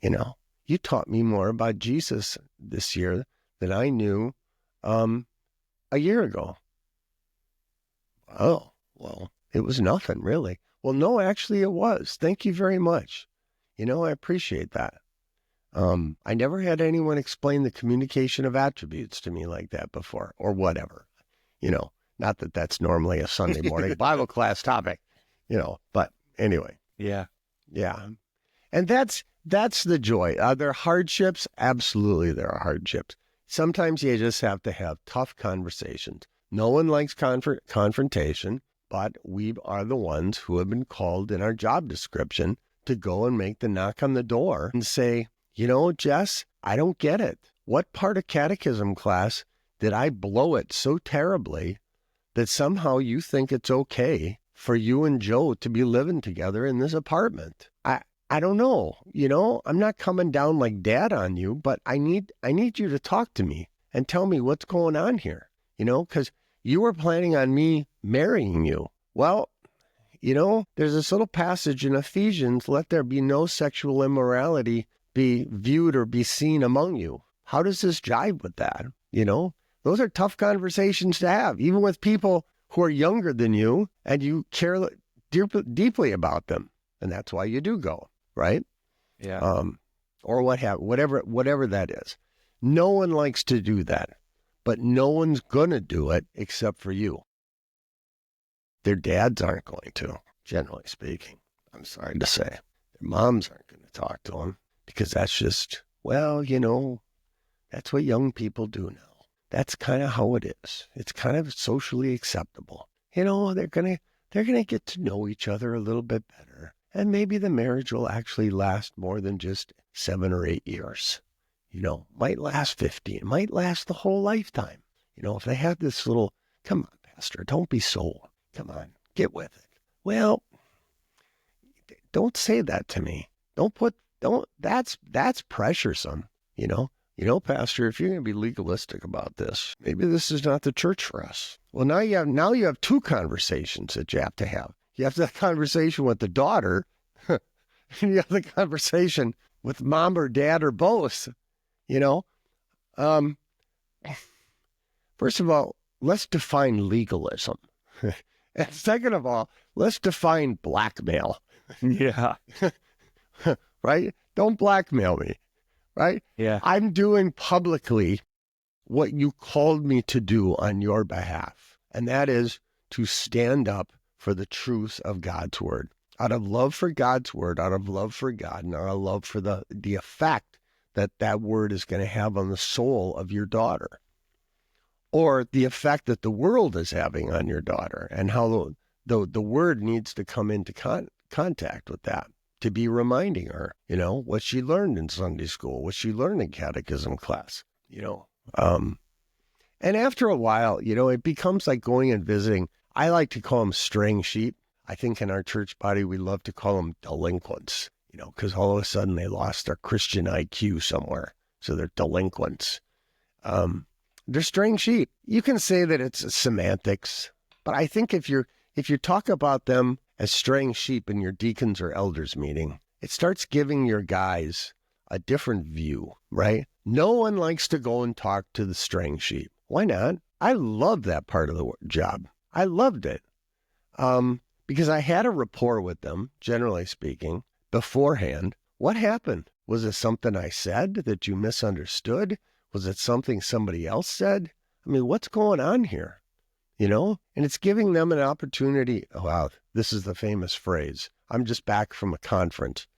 B: that? You taught me more about Jesus this year than I knew a year ago. Oh, well, it was nothing really. Well, no, actually it was. Thank you very much. I appreciate that. I never had anyone explain the communication of attributes to me like that before, or whatever, not that that's normally a Sunday morning Bible class topic, but anyway.
A: Yeah.
B: Yeah. And that's the joy. Are there hardships? Absolutely. There are hardships. Sometimes you just have to have tough conversations. No one likes confrontation, but we are the ones who have been called in our job description to go and make the knock on the door and say, Jess, I don't get it. What part of catechism class did I blow it so terribly that somehow you think it's okay for you and Joe to be living together in this apartment? I don't know. I'm not coming down like dad on you, but I need you to talk to me and tell me what's going on here, because you were planning on me marrying you. Well, there's this little passage in Ephesians, let there be no sexual immorality be viewed or be seen among you. How does this jive with that? Those are tough conversations to have, even with people who are younger than you and you care deeply about them. And that's why you do go, right?
A: Yeah.
B: Or whatever that is. No one likes to do that, but no one's going to do it except for you. Their dads aren't going to, generally speaking. I'm sorry to say. Their moms aren't going to talk to them because that's just, that's what young people do now. That's kind of how it is. It's kind of socially acceptable. They're gonna get to know each other a little bit better. And maybe the marriage will actually last more than just 7 or 8 years. Might last 15. It might last the whole lifetime. If they have this little, come on, Pastor, don't be so, come on, get with it. Well, don't say that to me. That's pressuresome, Pastor, if you're going to be legalistic about this, maybe this is not the church for us. Well, now you have 2 conversations that you have to have. You have the conversation with the daughter, and you have the conversation with mom or dad or both, First of all, let's define legalism. And second of all, let's define blackmail.
A: Yeah.
B: Right? Don't blackmail me. Right?
A: Yeah.
B: I'm doing publicly what you called me to do on your behalf. And that is to stand up for the truth of God's word. Out of love for God's word, out of love for God, and out of love for the effect that word is going to have on the soul of your daughter. Or the effect that the world is having on your daughter, and how the word needs to come into contact with that. To be reminding her, what she learned in Sunday school, what she learned in catechism class, And after a while, it becomes like going and visiting. I like to call them straying sheep. I think in our church body, we love to call them delinquents, because all of a sudden they lost their Christian IQ somewhere. So they're delinquents. They're straying sheep. You can say that it's semantics, but I think if you talk about them as straying sheep in your deacons or elders meeting, it starts giving your guys a different view, right? No one likes to go and talk to the straying sheep. Why not? I love that part of the job. I loved it because I had a rapport with them, generally speaking, beforehand. What happened? Was it something I said that you misunderstood? Was it something somebody else said? I mean, what's going on here? And it's giving them an opportunity. Oh, wow, this is the famous phrase. I'm just back from a conference.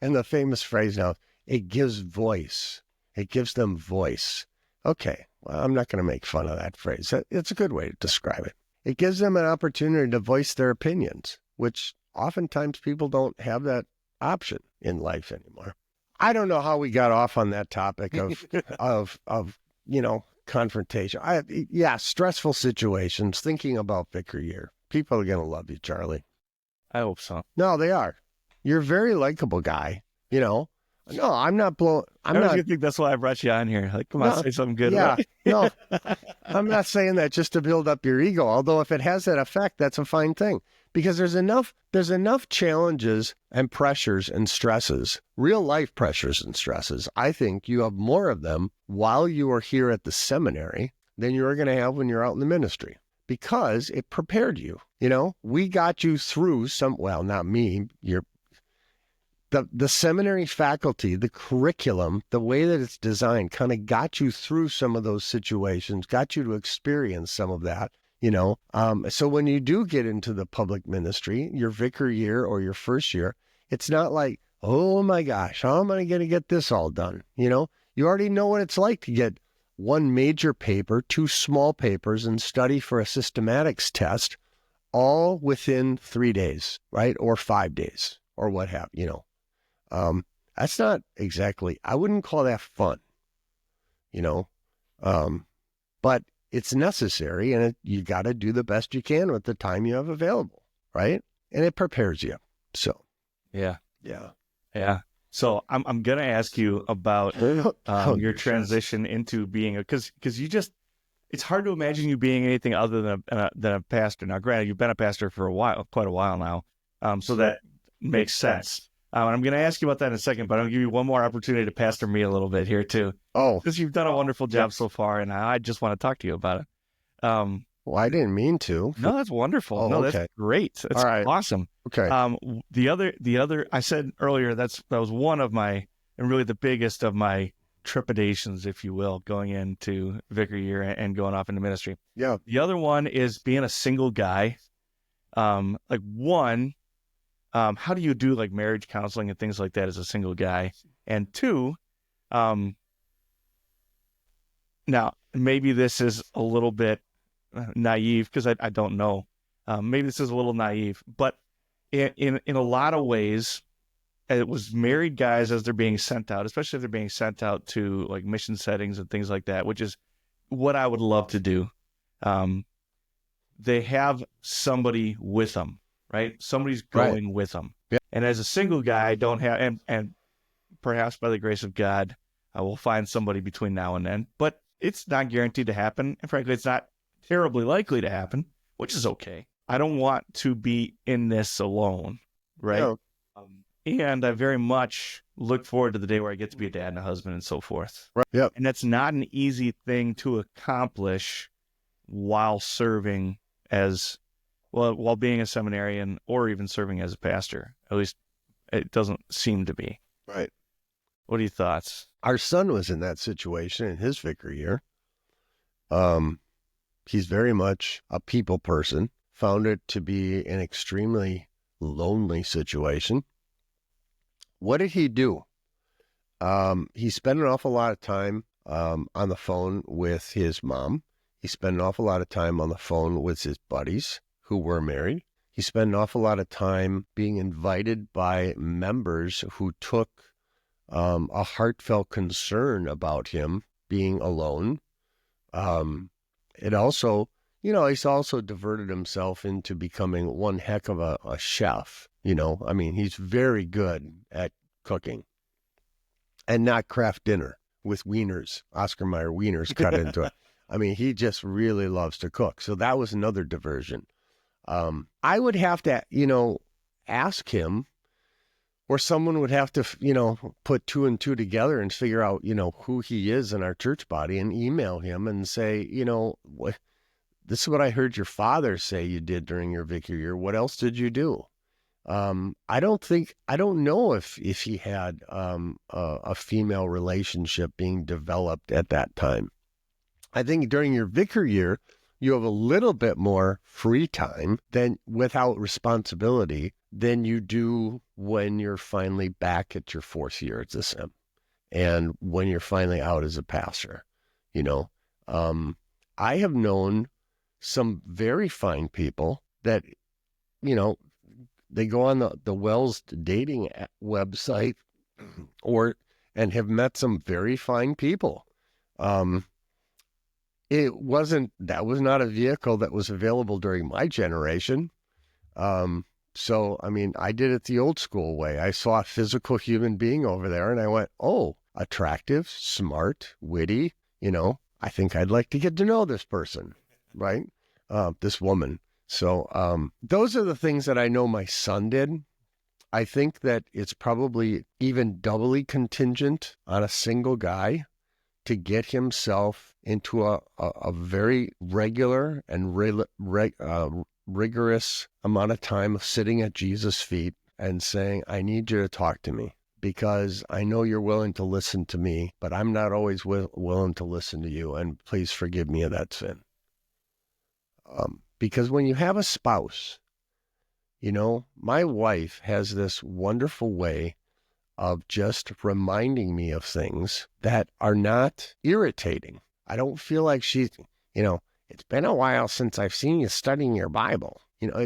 B: And the famous phrase now, it gives voice. It gives them voice. Okay, well, I'm not going to make fun of that phrase. It's a good way to describe it. It gives them an opportunity to voice their opinions, which oftentimes people don't have that option in life anymore. I don't know how we got off on that topic of confrontation. Stressful situations, thinking about vicar year. People are going to love you, Charlie.
A: I hope so.
B: No, they are. You're a very likable guy, No, I'm not blowing.
A: I was going to think that's why I brought you on here. Like, come on, say something good.
B: Yeah,
A: right?
B: No, I'm not saying that just to build up your ego. Although if it has that effect, that's a fine thing. Because there's enough challenges and pressures and stresses, real life pressures and stresses. I think you have more of them while you are here at the seminary than you are going to have when you're out in the ministry, because it prepared you. We got you through not me, the seminary faculty, the curriculum, the way that it's designed kind of got you through some of those situations, got you to experience some of that. So when you do get into the public ministry, your vicar year or your first year, it's not like, oh my gosh, how am I going to get this all done? You already know what it's like to get 1 major paper, 2 small papers, and study for a systematics test, all within 3 days, right? Or 5 days, or what have you. That's not exactly, I wouldn't call that fun, but it's necessary, and you got to do the best you can with the time you have available, right? And it prepares you. So,
A: yeah.
B: So
A: I'm gonna ask you about your transition into being because it's hard to imagine you being anything other than a pastor. Now, granted, you've been a pastor for quite a while now, so that makes sense. I'm going to ask you about that in a second, but I'm going to give you one more opportunity to pastor me a little bit here too.
B: Oh,
A: Because you've done a wonderful job so far, and I just want to talk to you about it.
B: well, I didn't mean to.
A: No, that's wonderful.
B: Oh,
A: No,
B: okay.
A: that's great. That's
B: All right.
A: awesome.
B: Okay.
A: The other, I said earlier, that was one of my, and really the biggest of my trepidations, if you will, going into vicar year and going off into ministry.
B: Yeah.
A: The other one is being a single guy. How do you do like marriage counseling and things like that as a single guy? And two, now maybe this is a little bit naive because I don't know. Maybe this is a little naive, but in a lot of ways, it was married guys as they're being sent out, especially if they're being sent out to like mission settings and things like that, which is what I would love to do. They have somebody with them, right? Somebody's going with them.
B: Yeah.
A: And as a single guy, I don't have, and perhaps by the grace of God, I will find somebody between now and then, but it's not guaranteed to happen. And frankly, it's not terribly likely to happen, which is okay. I don't want to be in this alone, right?
B: No.
A: And I very much look forward to the day where I get to be a dad and a husband and so forth.
B: Right. Yep.
A: And that's not an easy thing to accomplish while serving while being a seminarian or even serving as a pastor. At least it doesn't seem to be.
B: Right.
A: What are your thoughts?
B: Our son was in that situation in his vicar year. He's very much a people person, found it to be an extremely lonely situation. What did he do? He spent an awful lot of time on the phone with his mom. He spent an awful lot of time on the phone with his buddies who were married. He spent an awful lot of time being invited by members who took a heartfelt concern about him being alone. It also, he's also diverted himself into becoming one heck of a chef. He's very good at cooking and not craft dinner with wieners, Oscar Mayer wieners cut into it. He just really loves to cook. So that was another diversion. I would have to, ask him, or someone would have to, put two and two together and figure out, who he is in our church body and email him and say, this is what I heard your father say you did during your vicar year. What else did you do? I don't know if he had a female relationship being developed at that time. I think during your vicar year, you have a little bit more free time than without responsibility than you do when you're finally back at your fourth year at the sim and when you're finally out as a pastor. I have known some very fine people that, they go on the Wells dating website and have met some very fine people. That was not a vehicle that was available during my generation. So, I did it the old school way. I saw a physical human being over there and I went, oh, attractive, smart, witty, I think I'd like to get to know this person, right? This woman. So, those are the things that I know my son did. I think that it's probably even doubly contingent on a single guy to get himself into a very regular and rigorous amount of time of sitting at Jesus' feet and saying, I need you to talk to me because I know you're willing to listen to me, but I'm not always willing to listen to you. And please forgive me of that sin. Because when you have a spouse, my wife has this wonderful way of just reminding me of things that are not irritating. I don't feel like she's, it's been a while since I've seen you studying your Bible.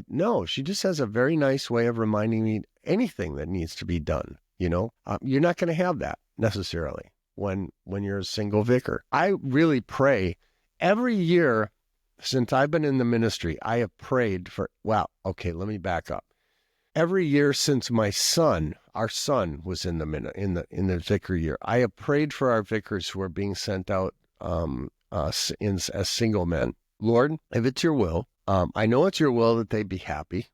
B: No, she just has a very nice way of reminding me anything that needs to be done. You're not going to have that necessarily when you're a single vicar. I really pray every year since I've been in the ministry, I have prayed for, let me back up. Every year since our son was in the vicar year, I have prayed for our vicars who are being sent out as single men. Lord, if it's your will, I know it's your will that they be happy,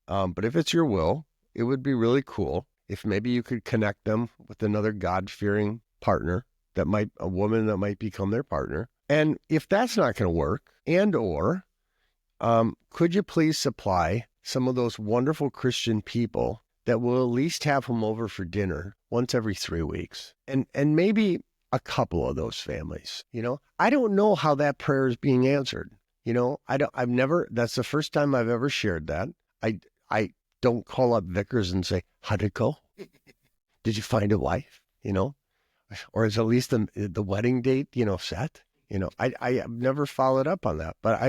B: but if it's your will, it would be really cool if maybe you could connect them with another God-fearing partner, a woman that might become their partner. And if that's not going to work, could you please supply some of those wonderful Christian people that will at least have them over for dinner once every 3 weeks? And maybe a couple of those families, I don't know how that prayer is being answered. That's the first time I've ever shared that. I don't call up vicars and say, how'd it go? Did you find a wife? Or is at least the wedding date, set? I have never followed up on that, but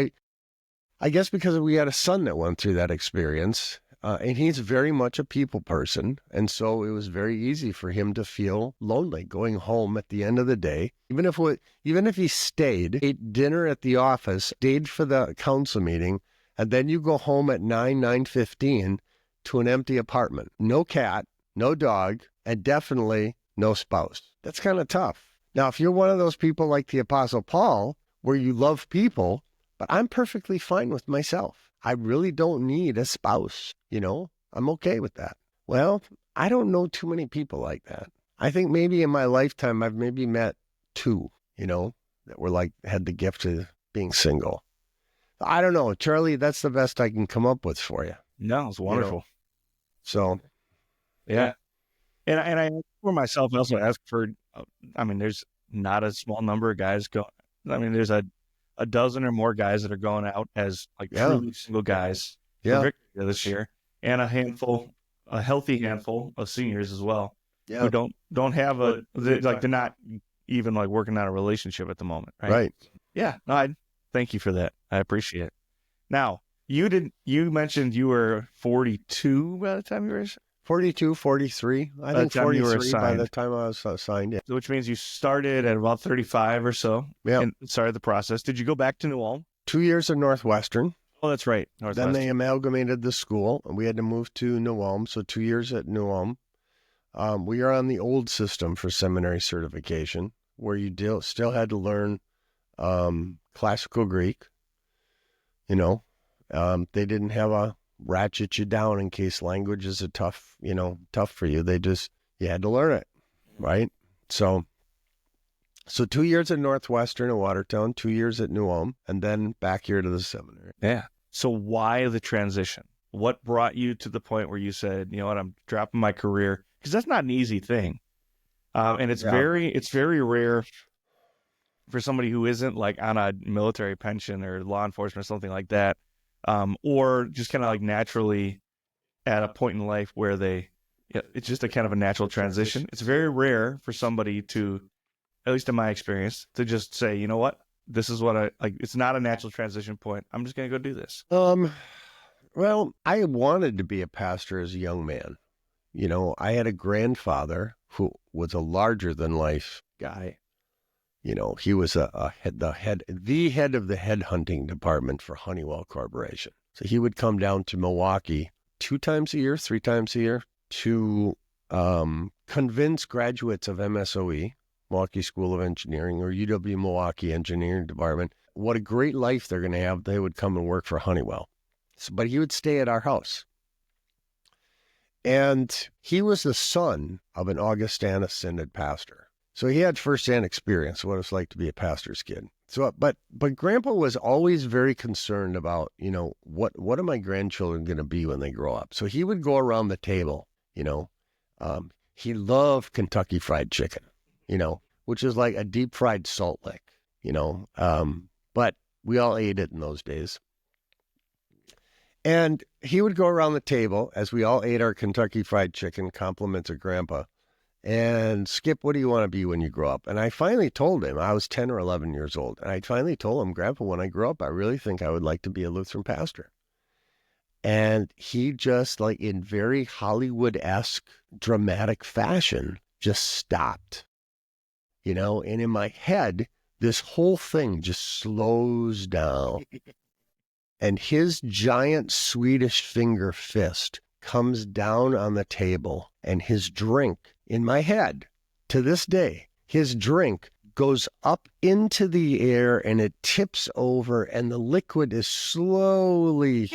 B: I guess because we had a son that went through that experience, and he's very much a people person. And so it was very easy for him to feel lonely going home at the end of the day. Even if he stayed, ate dinner at the office, stayed for the council meeting, and then you go home at 9:15 to an empty apartment. No cat, no dog, and definitely no spouse. That's kind of tough. Now, if you're one of those people like the Apostle Paul, where you love people, but I'm perfectly fine with myself. I really don't need a spouse, I'm okay with that. Well, I don't know too many people like that. I think maybe in my lifetime, I've maybe met 2, that were had the gift of being single. I don't know, Charlie, that's the best I can come up with for you.
A: No, it's wonderful.
B: So,
A: yeah. And I, for myself, I also ask for, there's not a small number of guys there's a dozen or more guys that are going out as truly single guys for victory this year, and a healthy handful of seniors as well, who don't have they're not even working on a relationship at the moment. Right. Yeah. No, I thank you for that. I appreciate it. Now, you mentioned you were 42 by the time you were
B: 42, 43. I think 43 by the time I was assigned. Yeah.
A: Which means you started at about 35 or so and started the process. Did you go back to New Ulm?
B: 2 years at Northwestern.
A: Oh, that's right.
B: Then they amalgamated the school, and we had to move to New Ulm. So 2 years at New Ulm. We are on the old system for seminary certification, where you still had to learn classical Greek. They didn't have a ratchet you down in case language is tough for you. You had to learn it, right? So 2 years at Northwestern in Watertown, 2 years at New Ulm, and then back here to the seminary.
A: Yeah. So why the transition? What brought you to the point where you said, you know what, I'm dropping my career? Because that's not an easy thing. And it's very rare for somebody who isn't on a military pension or law enforcement or something like that. Or just kind of naturally at a point in life where it's just a kind of a natural transition. It's very rare for somebody to, at least in my experience, to just say, you know what, this is what it's not a natural transition point. I'm just going to go do this.
B: Well, I wanted to be a pastor as a young man. I had a grandfather who was a larger than life guy. He was the head of the headhunting department for Honeywell Corporation. So he would come down to Milwaukee 3 times a year to convince graduates of MSOE, Milwaukee School of Engineering, or UW Milwaukee Engineering Department, what a great life they're going to have. They would come and work for Honeywell. But he would stay at our house. And he was the son of an Augustana synod pastor. So he had firsthand experience of what it's like to be a pastor's kid. So, but Grandpa was always very concerned about, what are my grandchildren going to be when they grow up? So he would go around the table, he loved Kentucky Fried Chicken, which is like a deep fried salt lick, but we all ate it in those days. And he would go around the table as we all ate our Kentucky Fried Chicken, compliments of Grandpa. And Skip, what do you want to be when you grow up? And I finally told him, I was 10 or 11 years old. And I finally told him, Grandpa, when I grow up, I really think I would like to be a Lutheran pastor. And he just, in very Hollywood-esque dramatic fashion, just stopped. And in my head, this whole thing just slows down. And his giant Swedish finger fist comes down on the table, and his drink, in my head, to this day, his drink goes up into the air and it tips over and the liquid is slowly,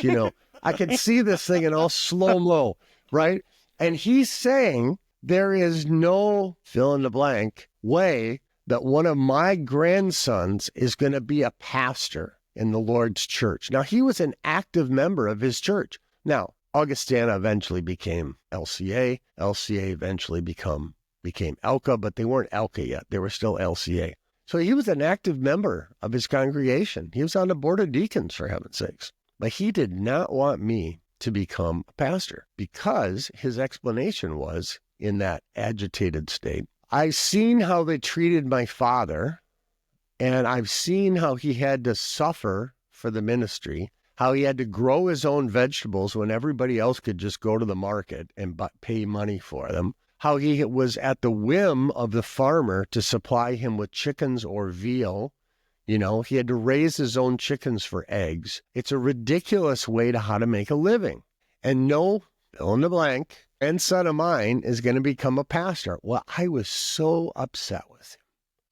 B: I can see this thing in all slow-mo, right? And he's saying there is no fill in the blank way that one of my grandsons is going to be a pastor in the Lord's church. Now, he was an active member of his church. Now, Augustana eventually became LCA. LCA eventually became Elka, but they weren't Elka yet. They were still LCA. So he was an active member of his congregation. He was on the board of deacons, for heaven's sakes. But he did not want me to become a pastor because his explanation was, in that agitated state, I've seen how they treated my father, and I've seen how he had to suffer for the ministry, how he had to grow his own vegetables when everybody else could just go to the market and pay money for them, how he was at the whim of the farmer to supply him with chickens or veal. You know, he had to raise his own chickens for eggs. It's a ridiculous way to how to make a living. And no, fill in the blank, grandson of mine is going to become a pastor. Well, I was so upset with him.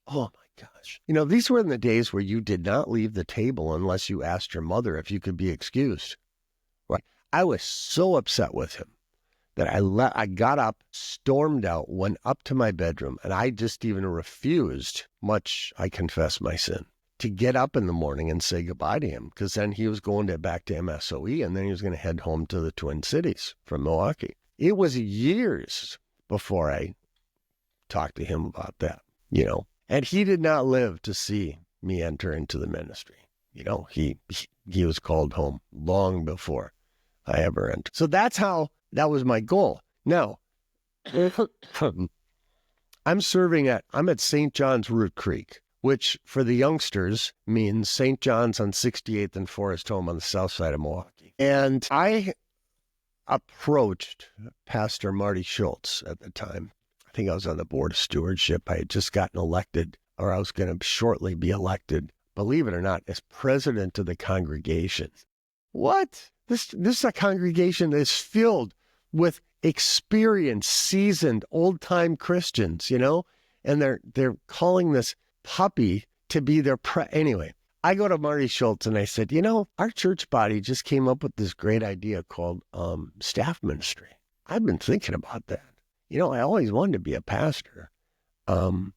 B: Oh my gosh. You know, these were in the days where you did not leave the table unless you asked your mother if you could be excused. Right? I was so upset with him that I got up, stormed out, went up to my bedroom, and I just even refused, much I confess my sin, to get up in the morning and say goodbye to him, because then he was going back to MSOE, and then he was going to head home to the Twin Cities from Milwaukee. It was years before I talked to him about that, you know, and he did not live to see me enter into the ministry. You know, he was called home long before I ever entered. So that was my goal. Now, I'm at St. John's Root Creek, which for the youngsters means St. John's on 68th and Forest Home on the south side of Milwaukee. And I approached Pastor Marty Schultz at the time. I think I was on the board of stewardship. I had just gotten elected, or I was going to shortly be elected, believe it or not, as president of the congregation. What? This is a congregation that is filled with experienced, seasoned, old-time Christians, you know, and they're calling this puppy to be their anyway. I go to Marty Schultz and I said, you know, our church body just came up with this great idea called staff ministry. I've been thinking about that. You know, I always wanted to be a pastor, but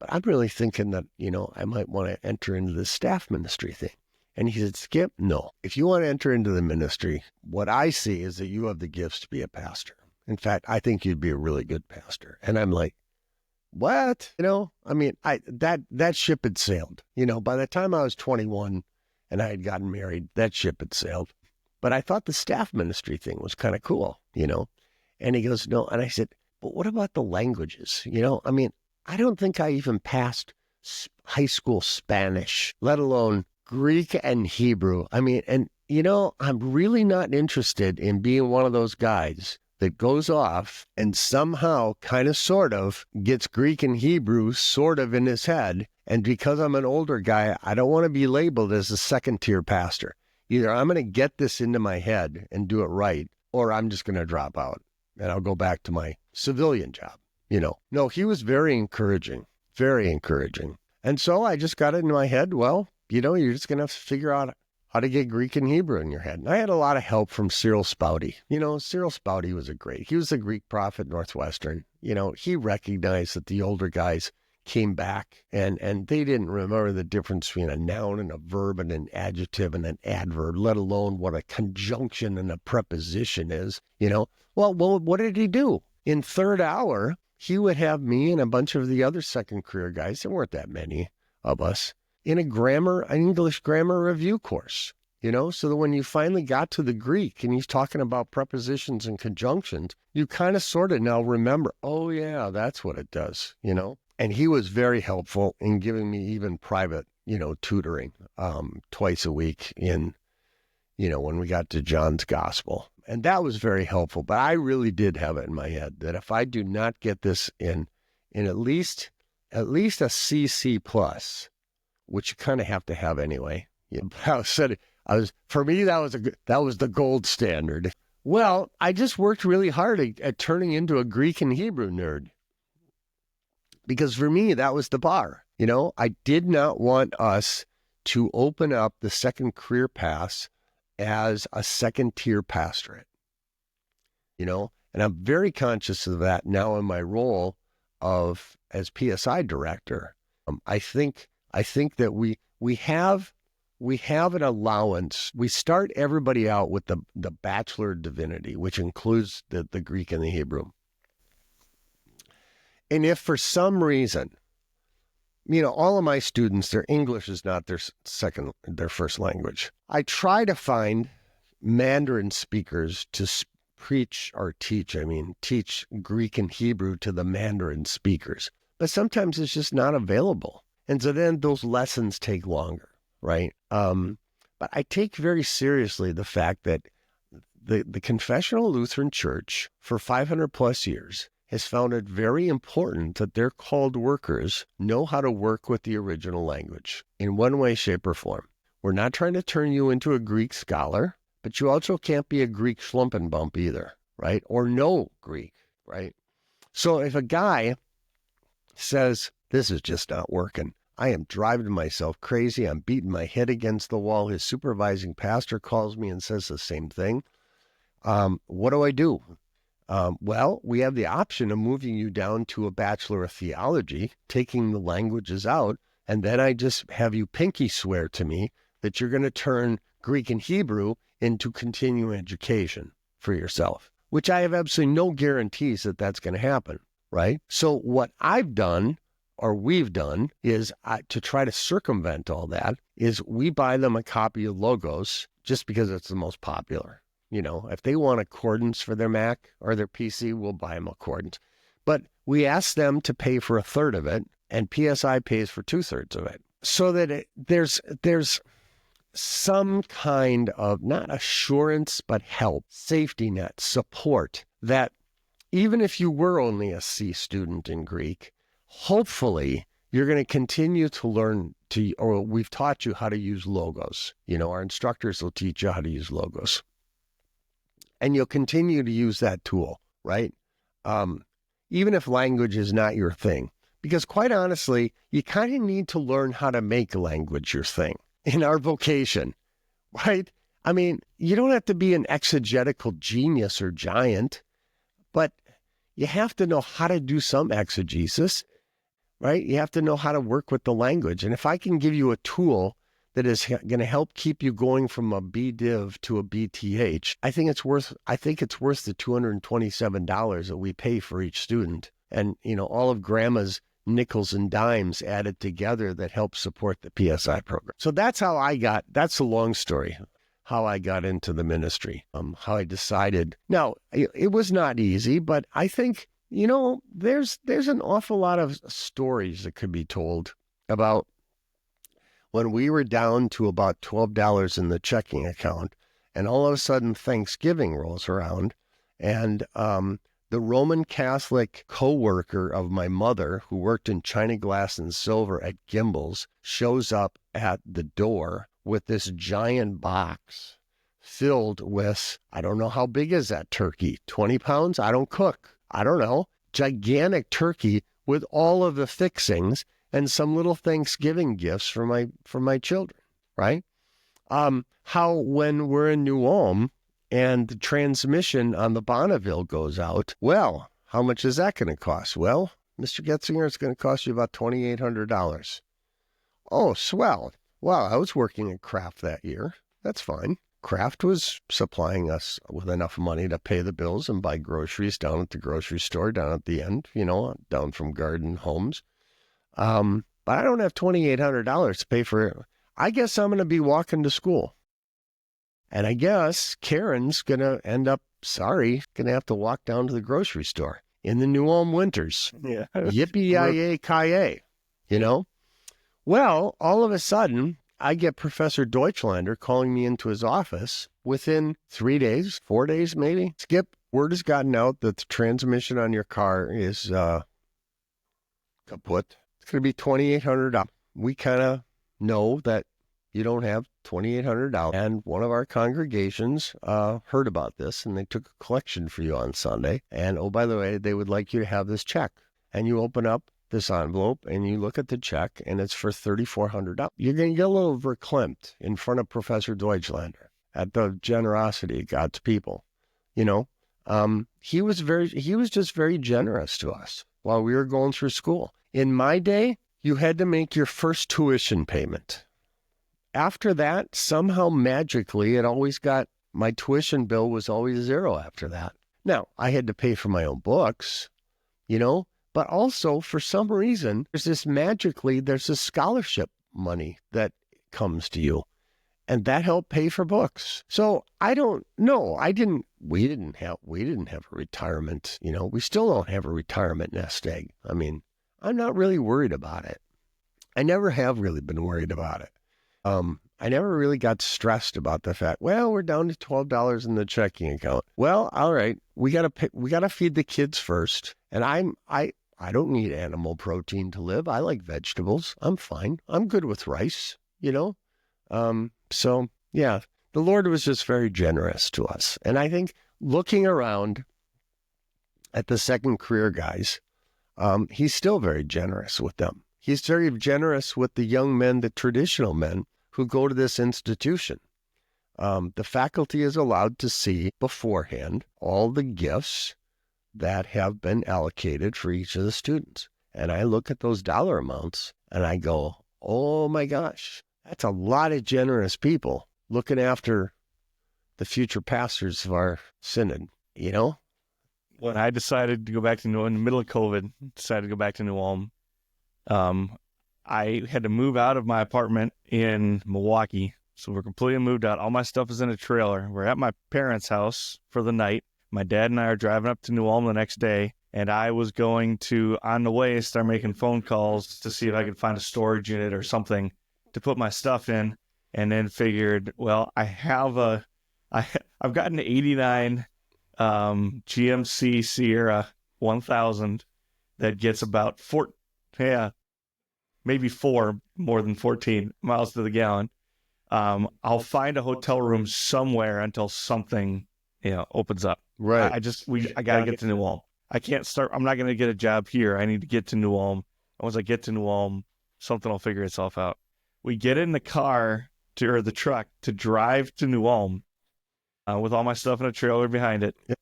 B: I'm really thinking that, you know, I might want to enter into the staff ministry thing. And he said, Skip, no. If you want to enter into the ministry, what I see is that you have the gifts to be a pastor. In fact, I think you'd be a really good pastor. And I'm like, what? You know, I mean, that ship had sailed. You know, by the time I was 21 and I had gotten married, that ship had sailed. But I thought the staff ministry thing was kind of cool, you know. And he goes, no. And I said, but what about the languages? You know, I mean, I don't think I even passed high school Spanish, let alone Greek and Hebrew. I mean, and, you know, I'm really not interested in being one of those guys that goes off and somehow kind of sort of gets Greek and Hebrew sort of in his head. And because I'm an older guy, I don't want to be labeled as a second-tier pastor. Either I'm going to get this into my head and do it right, or I'm just going to drop out and I'll go back to my civilian job, you know. No, he was very encouraging, very encouraging. And so I just got it in my head, well, you know, you're just going to have to figure out how to get Greek and Hebrew in your head. And I had a lot of help from Cyril Spouty. You know, Cyril Spouty was he was a Greek prophet at Northwestern. You know, he recognized that the older guys came back and they didn't remember the difference between a noun and a verb and an adjective and an adverb, let alone what a conjunction and a preposition is, you know. Well, what did he do? In third hour, he would have me and a bunch of the other second career guys, there weren't that many of us, in an English grammar review course, you know, so that when you finally got to the Greek and he's talking about prepositions and conjunctions, you kind of sort of now remember, oh yeah, that's what it does, you know. And he was very helpful in giving me even private, you know, tutoring twice a week in, you know, when we got to John's Gospel. And that was very helpful. But I really did have it in my head that if I do not get this in at least a CC plus, which you kind of have to have anyway. You know, for me, that was the gold standard. Well, I just worked really hard at turning into a Greek and Hebrew nerd. Because for me, that was the bar. You know, I did not want us to open up the second career path as a second tier pastorate. You know, And I'm very conscious of that now in my role as PSI director. I think that we have an allowance. We start everybody out with the Bachelor of Divinity, which includes the Greek and the Hebrew. And if for some reason, all of my students, their English is not their first language, I try to find Mandarin speakers to teach Greek and Hebrew to the Mandarin speakers. But sometimes it's just not available. And so then those lessons take longer, right? But I take very seriously the fact that the Confessional Lutheran Church for 500 plus years has found it very important that their called workers know how to work with the original language in one way, shape, or form. We're not trying to turn you into a Greek scholar, but you also can't be a Greek schlumpenbump either, right? Or no Greek, right? So if a guy says, this is just not working, I am driving myself crazy, I'm beating my head against the wall, his supervising pastor calls me and says the same thing, what do I do? Well, we have the option of moving you down to a Bachelor of Theology, taking the languages out, and then I just have you pinky swear to me that you're going to turn Greek and Hebrew into continuing education for yourself, which I have absolutely no guarantees that that's going to happen, right? So what I've done, or we've done, is to try to circumvent all that, is we buy them a copy of Logos just because it's the most popular. If they want Accordance for their Mac or their PC, we'll buy them Accordance. But we ask them to pay for a third of it, and PSI pays for 2/3 of it, so that there's some kind of, not assurance, but help, safety net, support, that even if you were only a C student in Greek, hopefully you're going to continue to learn or we've taught you how to use Logos. Our instructors will teach you how to use Logos. And you'll continue to use that tool, right? Even if language is not your thing. Because quite honestly, you kind of need to learn how to make language your thing in our vocation, right? I mean, you don't have to be an exegetical genius or giant, but you have to know how to do some exegesis, right? You have to know how to work with the language. And if I can give you a tool that is going to help keep you going from a BDiv to a BTH, I think it's worth the $227 that we pay for each student. And, all of Grandma's nickels and dimes added together that help support the PSI program. So that's the long story, how I got into the ministry, how I decided. Now, it was not easy, but I think, there's an awful lot of stories that could be told about when we were down to about $12 in the checking account, and all of a sudden Thanksgiving rolls around, and the Roman Catholic co-worker of my mother, who worked in China Glass and Silver at Gimbel's, shows up at the door with this giant box filled with, I don't know how big is that turkey, 20 pounds? I don't cook. I don't know. Gigantic turkey with all of the fixings and some little Thanksgiving gifts for my children, right? How when we're in New Ulm and the transmission on the Bonneville goes out, well, how much is that going to cost? Well, Mr. Goetzinger, it's going to cost you about $2,800. Oh, swell. Well, I was working at Kraft that year. That's fine. Kraft was supplying us with enough money to pay the bills and buy groceries down at the grocery store down at the end, down from Garden Homes. But I don't have $2,800 to pay for it. I guess I'm going to be walking to school. And I guess Karen's going to going to have to walk down to the grocery store in the New Ulm winters.
A: Yeah.
B: Yippee-yi-yi-ki-yay, Well, all of a sudden, I get Professor Deutschlander calling me into his office within 3 days, 4 days maybe. Skip, word has gotten out that the transmission on your car is kaput. It's going to be $2,800. We kind of know that you don't have $2,800. And one of our congregations heard about this, and they took a collection for you on Sunday. And, oh, by the way, they would like you to have this check. And you open up this envelope, and you look at the check, and it's for $3,400. You're going to get a little verklempt in front of Professor Deutschlander at the generosity of God's people, He was just very generous to us while we were going through school. In my day, you had to make your first tuition payment. After that, somehow magically, my tuition bill was always zero after that. Now, I had to pay for my own books, but also for some reason, there's this scholarship money that comes to you. And that helped pay for books. So I don't know. We didn't have a retirement, we still don't have a retirement nest egg. I mean, I'm not really worried about it. I never have really been worried about it. I never really got stressed about the fact, well, we're down to $12 in the checking account. Well, all right, we gotta feed the kids first. And I don't need animal protein to live. I like vegetables. I'm fine. I'm good with rice, So yeah, the Lord was just very generous to us. And I think looking around at the second career guys, he's still very generous with them. He's very generous with the young men, the traditional men who go to this institution. The faculty is allowed to see beforehand all the gifts that have been allocated for each of the students. And I look at those dollar amounts and I go, oh my gosh, that's a lot of generous people looking after the future pastors of our synod,
A: When I decided to go back to in the middle of COVID, decided to go back to New Ulm, I had to move out of my apartment in Milwaukee. So we're completely moved out. All my stuff is in a trailer. We're at my parents' house for the night. My dad and I are driving up to New Ulm the next day. And I was going to, on the way, start making phone calls to see if I could find a storage unit or something to put my stuff in. And then figured, well, I've got an 89 GMC Sierra 1000 that gets about maybe 4 more than 14 miles to the gallon. I'll find a hotel room somewhere until something, opens up.
B: Right.
A: I got to get to New Ulm. I'm not going to get a job here. I need to get to New Ulm. Once I get to New Ulm, something will figure itself out. We get in the truck to drive to New Ulm with all my stuff in a trailer behind it.
B: Yep.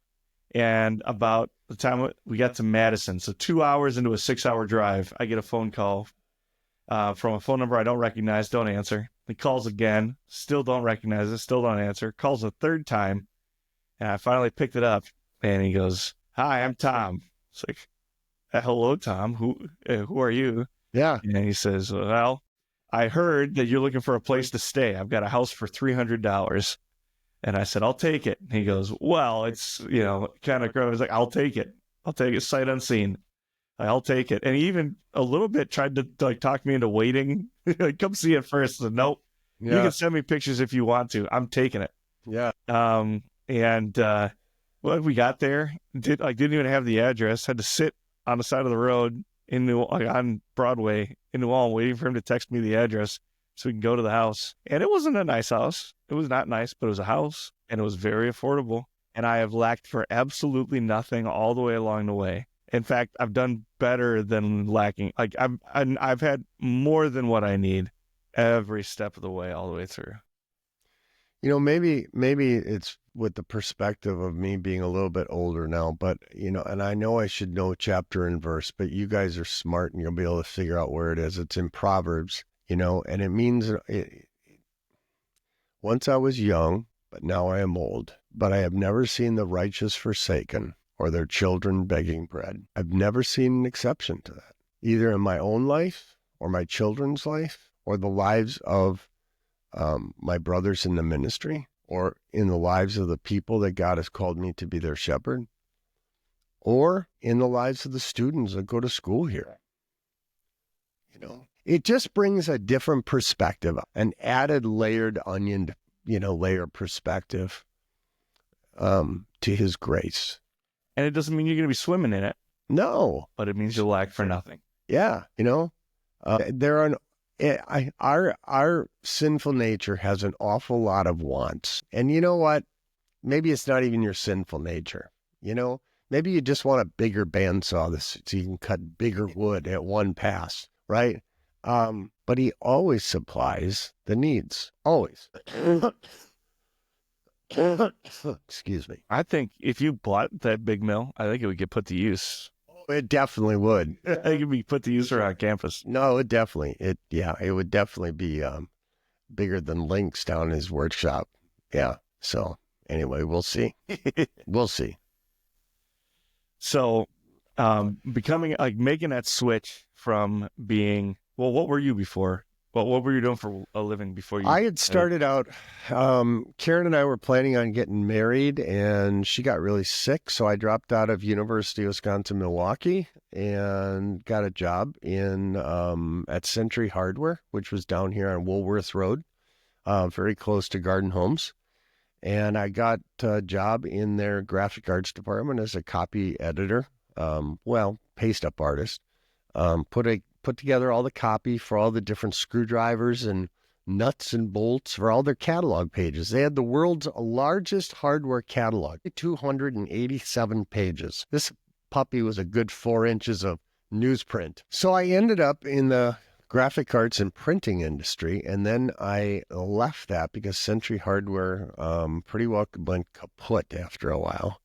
A: And about the time we got to Madison, so 2 hours into a 6-hour drive, I get a phone call from a phone number I don't recognize, don't answer. He calls again, still don't recognize it, still don't answer. Calls a third time, and I finally picked it up, and he goes, "Hi, I'm Tom." It's like, "Hello, Tom. Who are you?"
B: Yeah.
A: And he says, "Well, I heard that you're looking for a place to stay. I've got a house for $300. And I said, "I'll take it." And he goes, "Well, it's, kind of gross." I was like, "I'll take it. I'll take it sight unseen. I'll take it." And he even a little bit tried to talk me into waiting. Come see it first. I said, "Nope. You can send me pictures if you want to. I'm taking it."
B: Yeah.
A: Well, we got there, didn't even have the address. Had to sit on the side of the road on Broadway in New Ulm, waiting for him to text me the address so we can go to the house. And it wasn't a nice house. It was not nice, but it was a house, and it was very affordable. And I have lacked for absolutely nothing all the way along the way. In fact, I've done better than lacking. Like I've had more than what I need every step of the way, all the way through.
B: Maybe it's with the perspective of me being a little bit older now, but, and I know I should know chapter and verse, but you guys are smart and you'll be able to figure out where it is. It's in Proverbs, and it means, once I was young, but now I am old, but I have never seen the righteous forsaken or their children begging bread. I've never seen an exception to that, either in my own life or my children's life or the lives of my brothers in the ministry, or in the lives of the people that God has called me to be their shepherd, or in the lives of the students that go to school here. It just brings a different perspective, an added layered onion, layer perspective to his grace.
A: And it doesn't mean you're going to be swimming in it.
B: No.
A: But it means you'll lack for nothing.
B: Yeah. Our sinful nature has an awful lot of wants. And you know what? Maybe it's not even your sinful nature. Maybe you just want a bigger bandsaw so you can cut bigger wood at one pass, right? But he always supplies the needs. Always. Excuse me.
A: I think if you bought that big mill, I think it would get put to use.
B: It definitely would.
A: I think it'd be put to use around campus.
B: No, it definitely. It would definitely be bigger than Link's down in his workshop. Yeah. So anyway, we'll see. We'll see.
A: So, becoming like making that switch from being, well, what were you before? What were you doing for a living before you?
B: I had started out, Karen and I were planning on getting married, and she got really sick. So I dropped out of University of Wisconsin-Milwaukee and got a job at Century Hardware, which was down here on Woolworth Road, very close to Garden Homes. And I got a job in their graphic arts department as a copy editor, paste up artist. Put together all the copy for all the different screwdrivers and nuts and bolts for all their catalog pages. They had the world's largest hardware catalog, 287 pages. This puppy was a good 4 inches of newsprint. So I ended up in the graphic arts and printing industry, and then I left that because Century Hardware pretty well went kaput after a while.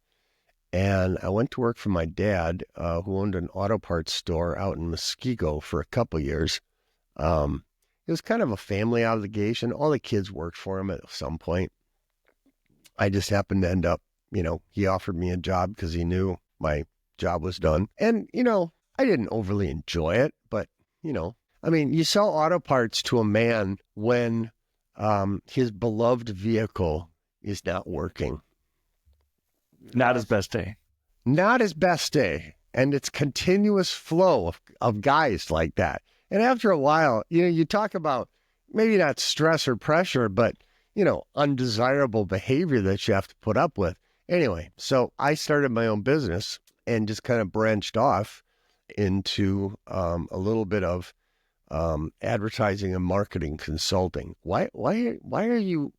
B: And I went to work for my dad, who owned an auto parts store out in Muskego for a couple years. It was kind of a family obligation. All the kids worked for him at some point. I just happened to end up, he offered me a job because he knew my job was done. And, I didn't overly enjoy it, but, you sell auto parts to a man when his beloved vehicle is not working.
A: Not his best day.
B: Not his best day. And it's continuous flow of guys like that. And after a while, you talk about maybe not stress or pressure, but, undesirable behavior that you have to put up with. Anyway, so I started my own business and just kind of branched off into a little bit of advertising and marketing consulting. Why are you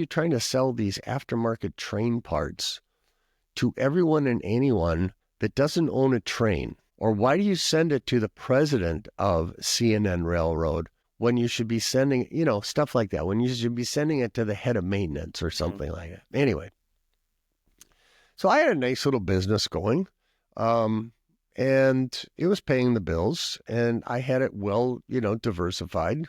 B: trying to sell these aftermarket train parts to everyone and anyone that doesn't own a train? Or why do you send it to the president of CNN Railroad when you should be sending, stuff like that, when you should be sending it to the head of maintenance or something like that? Anyway, so I had a nice little business going, and it was paying the bills, and I had it well, diversified,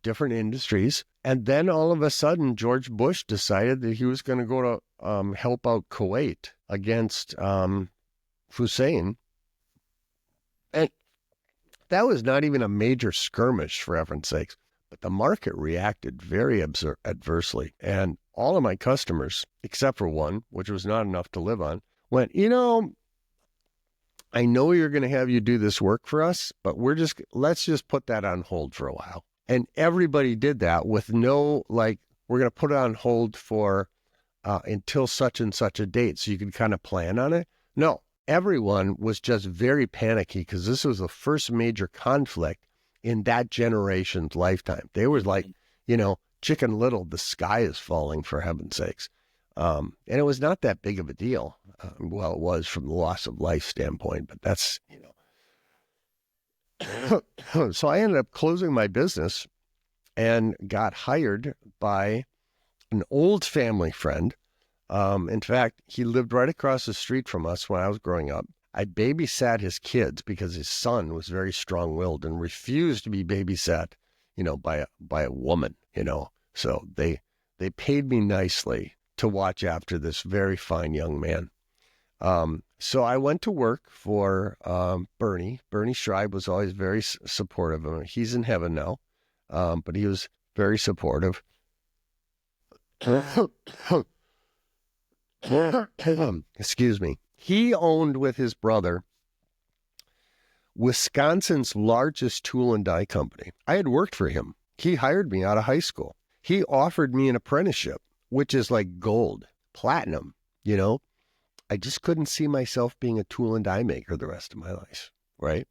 B: different industries. And then all of a sudden, George Bush decided that he was going to go to help out Kuwait against Hussein. And that was not even a major skirmish, for heaven's sakes. But the market reacted very adversely. And all of my customers, except for one, which was not enough to live on, went, I know you're going to have you do this work for us, but let's just put that on hold for a while. And everybody did that with no, we're going to put it on hold for until such and such a date so you can kind of plan on it. No, everyone was just very panicky because this was the first major conflict in that generation's lifetime. They were like, Chicken Little, the sky is falling, for heaven's sakes. And it was not that big of a deal. Well, it was from the loss of life standpoint, but that's, So I ended up closing my business and got hired by an old family friend. In fact, he lived right across the street from us when I was growing up. I babysat his kids because his son was very strong-willed and refused to be babysat, by a woman, So they paid me nicely to watch after this very fine young man. So I went to work for Bernie. Bernie Schreiber was always very supportive of him. He's in heaven now, but he was very supportive. Excuse me. He owned with his brother Wisconsin's largest tool and die company. I had worked for him. He hired me out of high school. He offered me an apprenticeship, which is like gold, platinum, I just couldn't see myself being a tool and die maker the rest of my life, right?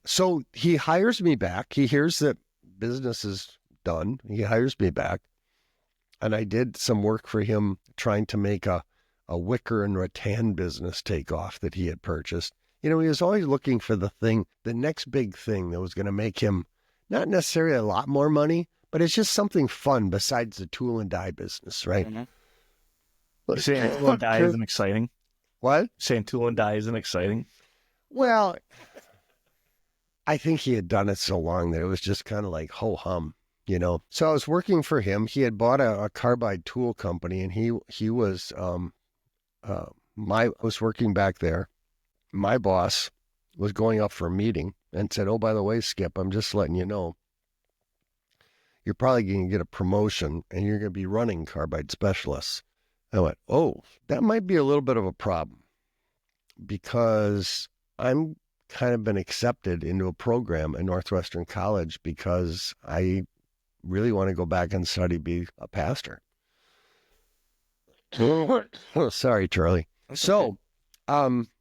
B: So he hires me back. He hears that business is done. He hires me back. And I did some work for him trying to make a wicker and rattan business take off that he had purchased. He was always looking for the next big thing that was going to make him not necessarily a lot more money, but it's just something fun besides the tool and die business, right?
A: Mm-hmm. You're saying tool and die isn't exciting?
B: What?
A: Saying tool and die isn't exciting?
B: Well, I think he had done it so long that it was just kind of like ho-hum, you know. So I was working for him. He had bought a carbide tool company, and he was I was working back there. My boss was going up for a meeting and said, "Oh, by the way, Skip, I'm just letting you know, you're probably going to get a promotion and you're going to be running carbide specialists." I went, "Oh, that might be a little bit of a problem because I'm kind of been accepted into a program at Northwestern College because I really want to go back and study, be a pastor." Oh, sorry, Charlie. So,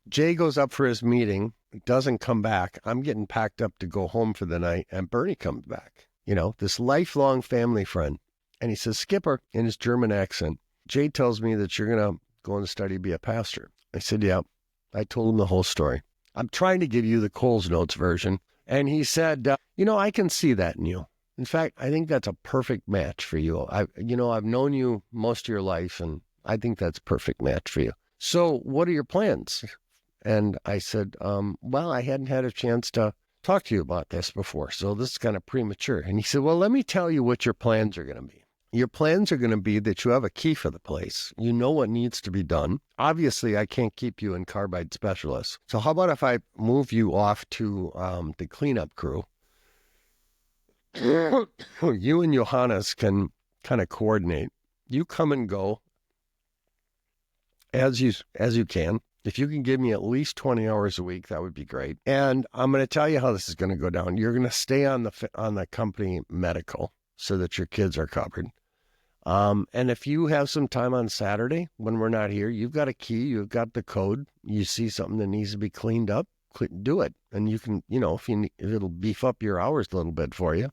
B: Jay goes up for his meeting, doesn't come back. I'm getting packed up to go home for the night, and Bernie comes back, you know, this lifelong family friend. And he says, "Skipper," in his German accent, "Jay tells me that you're going to go and study, be a pastor." I said, "Yeah." I told him the whole story. I'm trying to give you the Coles Notes version. And he said, "You know, I can see that in you. In fact, I think that's a perfect match for you. I've known you most of your life, and I think that's a perfect match for you. So what are your plans?" And I said, "Well, I hadn't had a chance to talk to you about this before, so this is kind of premature." And he said, "Well, let me tell you what your plans are going to be. Your plans are going to be that you have a key for the place. You know what needs to be done. Obviously, I can't keep you in carbide specialists. So how about if I move you off to the cleanup crew? You and Johannes can kind of coordinate. You come and go as you can. If you can give me at least 20 hours a week, that would be great. And I'm going to tell you how this is going to go down. You're going to stay on the company medical so that your kids are covered. And if you have some time on Saturday when we're not here, you've got a key, you've got the code, you see something that needs to be cleaned up, do it. And you can, if it'll beef up your hours a little bit for you."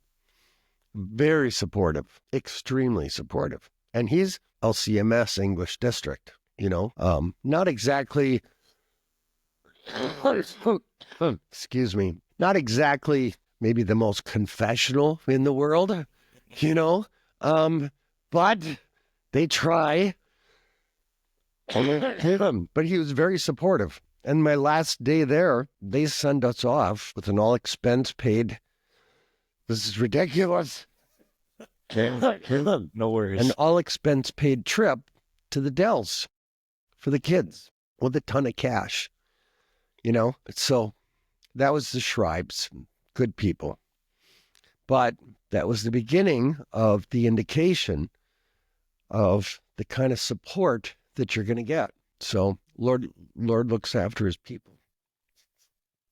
B: Very supportive, extremely supportive. And he's LCMS English District, not exactly, excuse me, not exactly maybe the most confessional in the world, but they try. But he was very supportive. And my last day there, they send us off with an all expense paid. This is ridiculous.
A: No worries.
B: An all expense paid trip to the Dells for the kids with a ton of cash, So that was the Shribes, good people. But that was the beginning of the indication of the kind of support that you're going to get. So Lord looks after his people.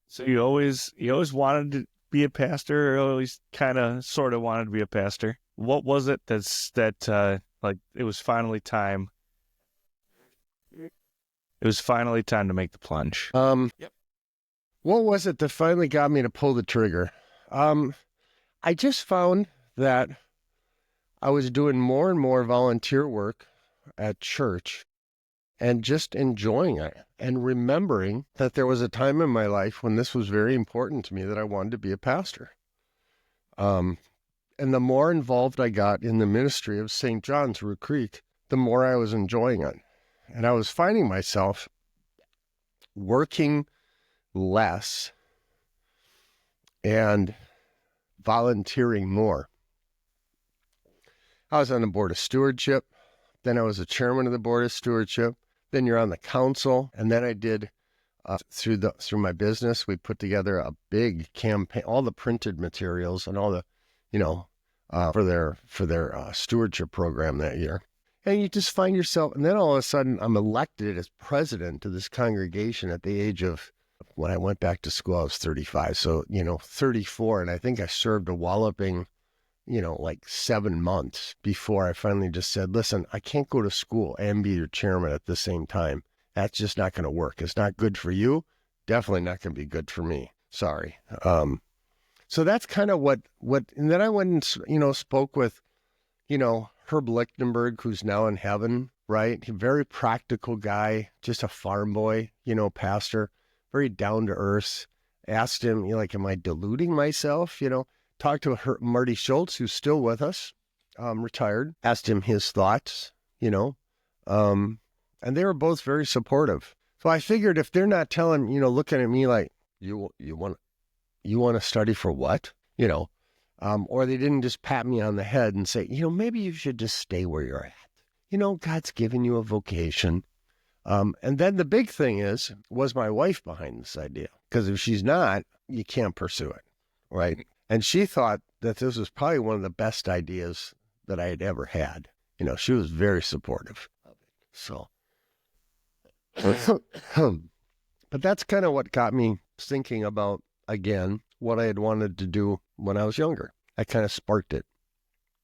A: So you always wanted to be a pastor, or always kind of sort of wanted to be a pastor? What was it that it was finally time? It was finally time to make the plunge.
B: Yep. What was it that finally got me to pull the trigger? I just found that I was doing more and more volunteer work at church and just enjoying it and remembering that there was a time in my life when this was very important to me, that I wanted to be a pastor. And the more involved I got in the ministry of St. John's, Root Creek, the more I was enjoying it. And I was finding myself working less and volunteering more. I was on the board of stewardship. Then I was the chairman of the board of stewardship. Then you're on the council. And then I did, through my business, we put together a big campaign, all the printed materials and all the, for their stewardship program that year. And you just find yourself, and then all of a sudden I'm elected as president to this congregation at the age of, when I went back to school, I was 35. So, 34. And I think I served a walloping, 7 months before I finally just said, "Listen, I can't go to school and be your chairman at the same time. That's just not going to work. It's not good for you. Definitely not going to be good for me. Sorry." So that's kind of what, and then I went and, spoke with, Herb Lichtenberg, who's now in heaven, right? A very practical guy, just a farm boy, pastor, very down to earth. Asked him, am I deluding myself, talked to Marty Schultz, who's still with us, retired, asked him his thoughts, and they were both very supportive. So I figured if they're not telling, looking at me like, you want to study for what? Or they didn't just pat me on the head and say, maybe you should just stay where you're at. God's given you a vocation. And then the big thing was my wife behind this idea? Because if she's not, you can't pursue it, right? And she thought that this was probably one of the best ideas that I had ever had. She was very supportive of it. So, but that's kind of what got me thinking about, again, what I had wanted to do when I was younger. I kind of sparked it.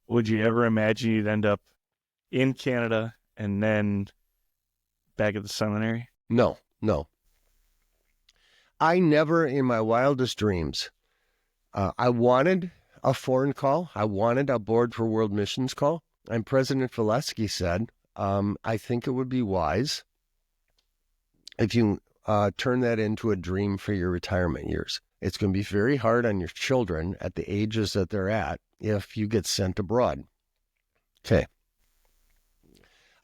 A: Would you ever imagine you'd end up in Canada and then back at the seminary?
B: No. I never, in my wildest dreams, I wanted a foreign call. I wanted a Board for World Missions call. And President Valesky said, I think it would be wise if you turn that into a dream for your retirement years. It's going to be very hard on your children at the ages that they're at if you get sent abroad. Okay.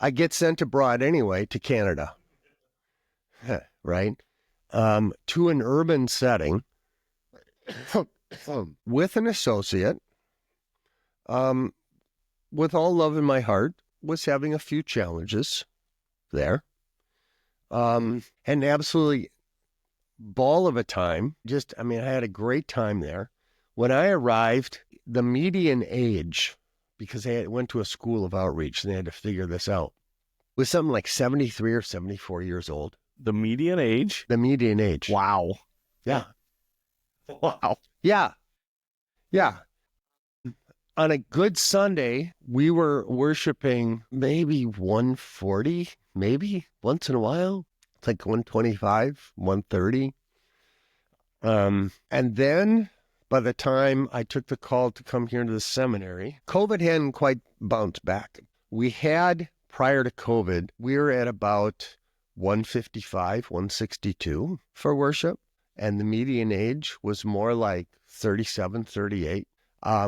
B: I get sent abroad anyway to Canada, right? To an urban setting with an associate, with all love in my heart, was having a few challenges there. And absolutely ball of a time. I had a great time there. When I arrived, the median age, because I went to a school of outreach and they had to figure this out, was something like 73 or 74 years old.
A: The median age?
B: The median age.
A: Wow.
B: Yeah.
A: Wow.
B: Yeah. On a good Sunday, we were worshiping maybe 140, maybe once in a while. It's like 125, 130. And then by the time I took the call to come here to the seminary, COVID hadn't quite bounced back. We had, prior to COVID, we were at about 155, 162 for worship. And the median age was more like 37, 38.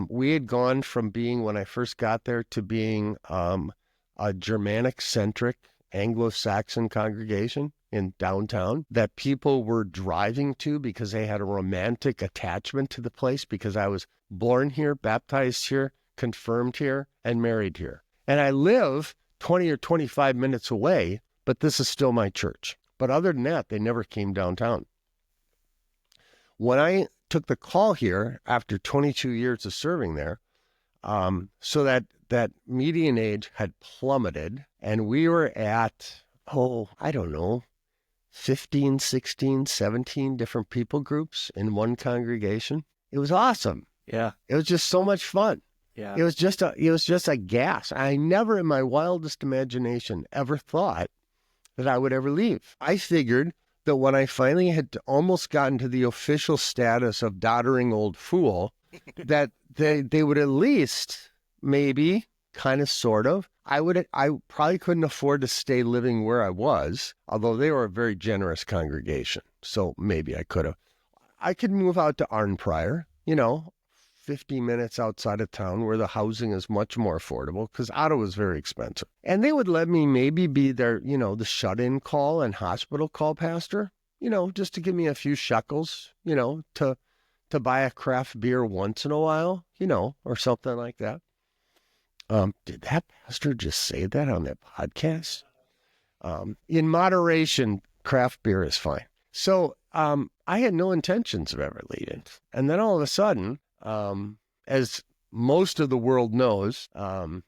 B: We had gone from being, when I first got there, to being a Germanic-centric Anglo-Saxon congregation in downtown that people were driving to because they had a romantic attachment to the place because I was born here, baptized here, confirmed here, and married here. And I live 20 or 25 minutes away, but this is still my church. But other than that, they never came downtown. When I took the call here after 22 years of serving there, so that median age had plummeted, and we were at, 15, 16, 17 different people groups in one congregation. It was awesome.
A: Yeah.
B: It was just so much fun.
A: Yeah.
B: It was just a gas. I never in my wildest imagination ever thought that I would ever leave. I figured that when I finally had almost gotten to the official status of doddering old fool, that they would at least, maybe, kind of, sort of, I probably couldn't afford to stay living where I was, although they were a very generous congregation. So maybe I could have. I could move out to Arnprior, 50 minutes outside of town where the housing is much more affordable because Ottawa is very expensive. And they would let me maybe be their, the shut-in call and hospital call pastor, just to give me a few shekels, to buy a craft beer once in a while, or something like that. Did that pastor just say that on that podcast? In moderation, craft beer is fine. So I had no intentions of ever leaving. And then all of a sudden, as most of the world knows, I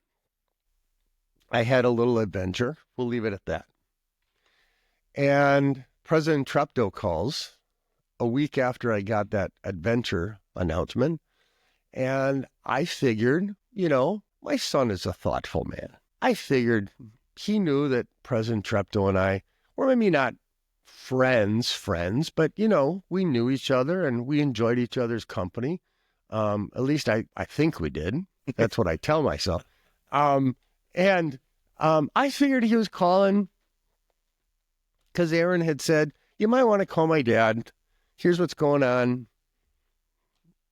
B: had a little adventure. We'll leave it at that. And President Treptow calls a week after I got that adventure announcement. And I figured, my son is a thoughtful man. I figured he knew that President Treptow and I were maybe not friends, but, we knew each other and we enjoyed each other's company. At least I think we did. That's what I tell myself. I figured he was calling because Aaron had said, you might want to call my dad. Here's what's going on.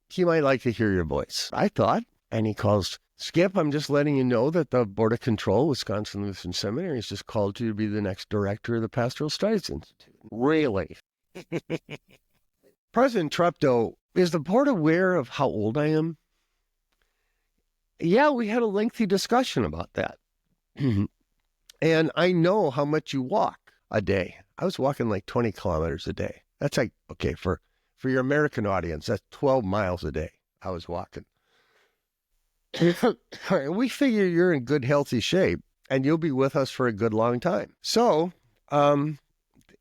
B: he might like to hear your voice. I thought, and he calls, Skip, I'm just letting you know that the Board of Control, Wisconsin Lutheran Seminary, has just called you to be the next director of the Pastoral Studies Institute. Really? President Trump, though, is the board aware of how old I am? Yeah, we had a lengthy discussion about that. And I know how much you walk a day. I was walking like 20 kilometers a day. That's like, okay, for your American audience, that's 12 miles a day I was walking. We figure you're in good, healthy shape, and you'll be with us for a good long time. So,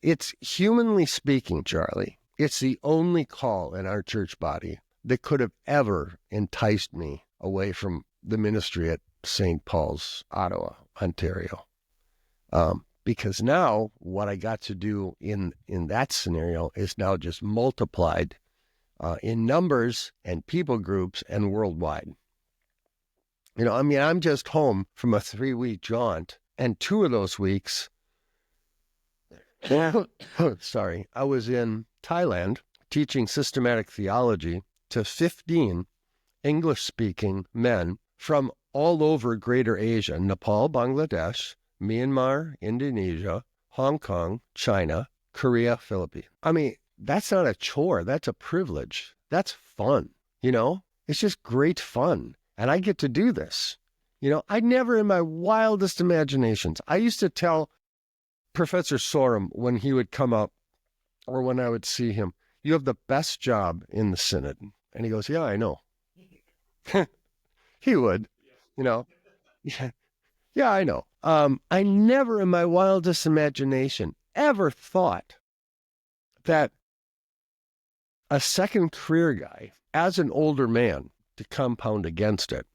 B: it's humanly speaking, Charlie, it's the only call in our church body that could have ever enticed me away from the ministry at St. Paul's, Ottawa, Ontario. Because now what I got to do in that scenario is now just multiplied in numbers and people groups and worldwide. I'm just home from a 3-week jaunt, and 2 of those weeks, I was in Thailand teaching systematic theology to 15 English-speaking men from all over Greater Asia, Nepal, Bangladesh, Myanmar, Indonesia, Hong Kong, China, Korea, Philippines. I mean, that's not a chore. That's a privilege. That's fun. It's just great fun. And I get to do this. I never in my wildest imaginations. I used to tell Professor Sorum when he would come up or when I would see him, you have the best job in the synod. And he goes, yeah, I know. He would, Yeah, I know. I never in my wildest imagination ever thought that a second career guy, as an older man, to compound against it,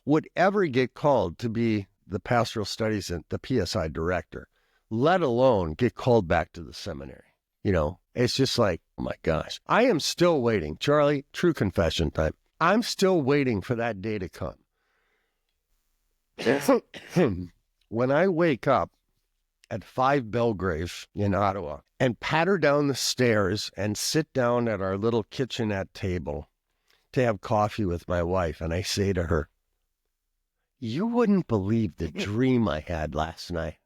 B: would ever get called to be the pastoral studies and the PSI director, let alone get called back to the seminary. It's just like, oh my gosh, I am still waiting. Charlie, true confession time. I'm still waiting for that day to come. When I wake up at 5 Belgrave in Ottawa and patter down the stairs and sit down at our little kitchenette table to have coffee with my wife, and I say to her, you wouldn't believe the dream I had last night,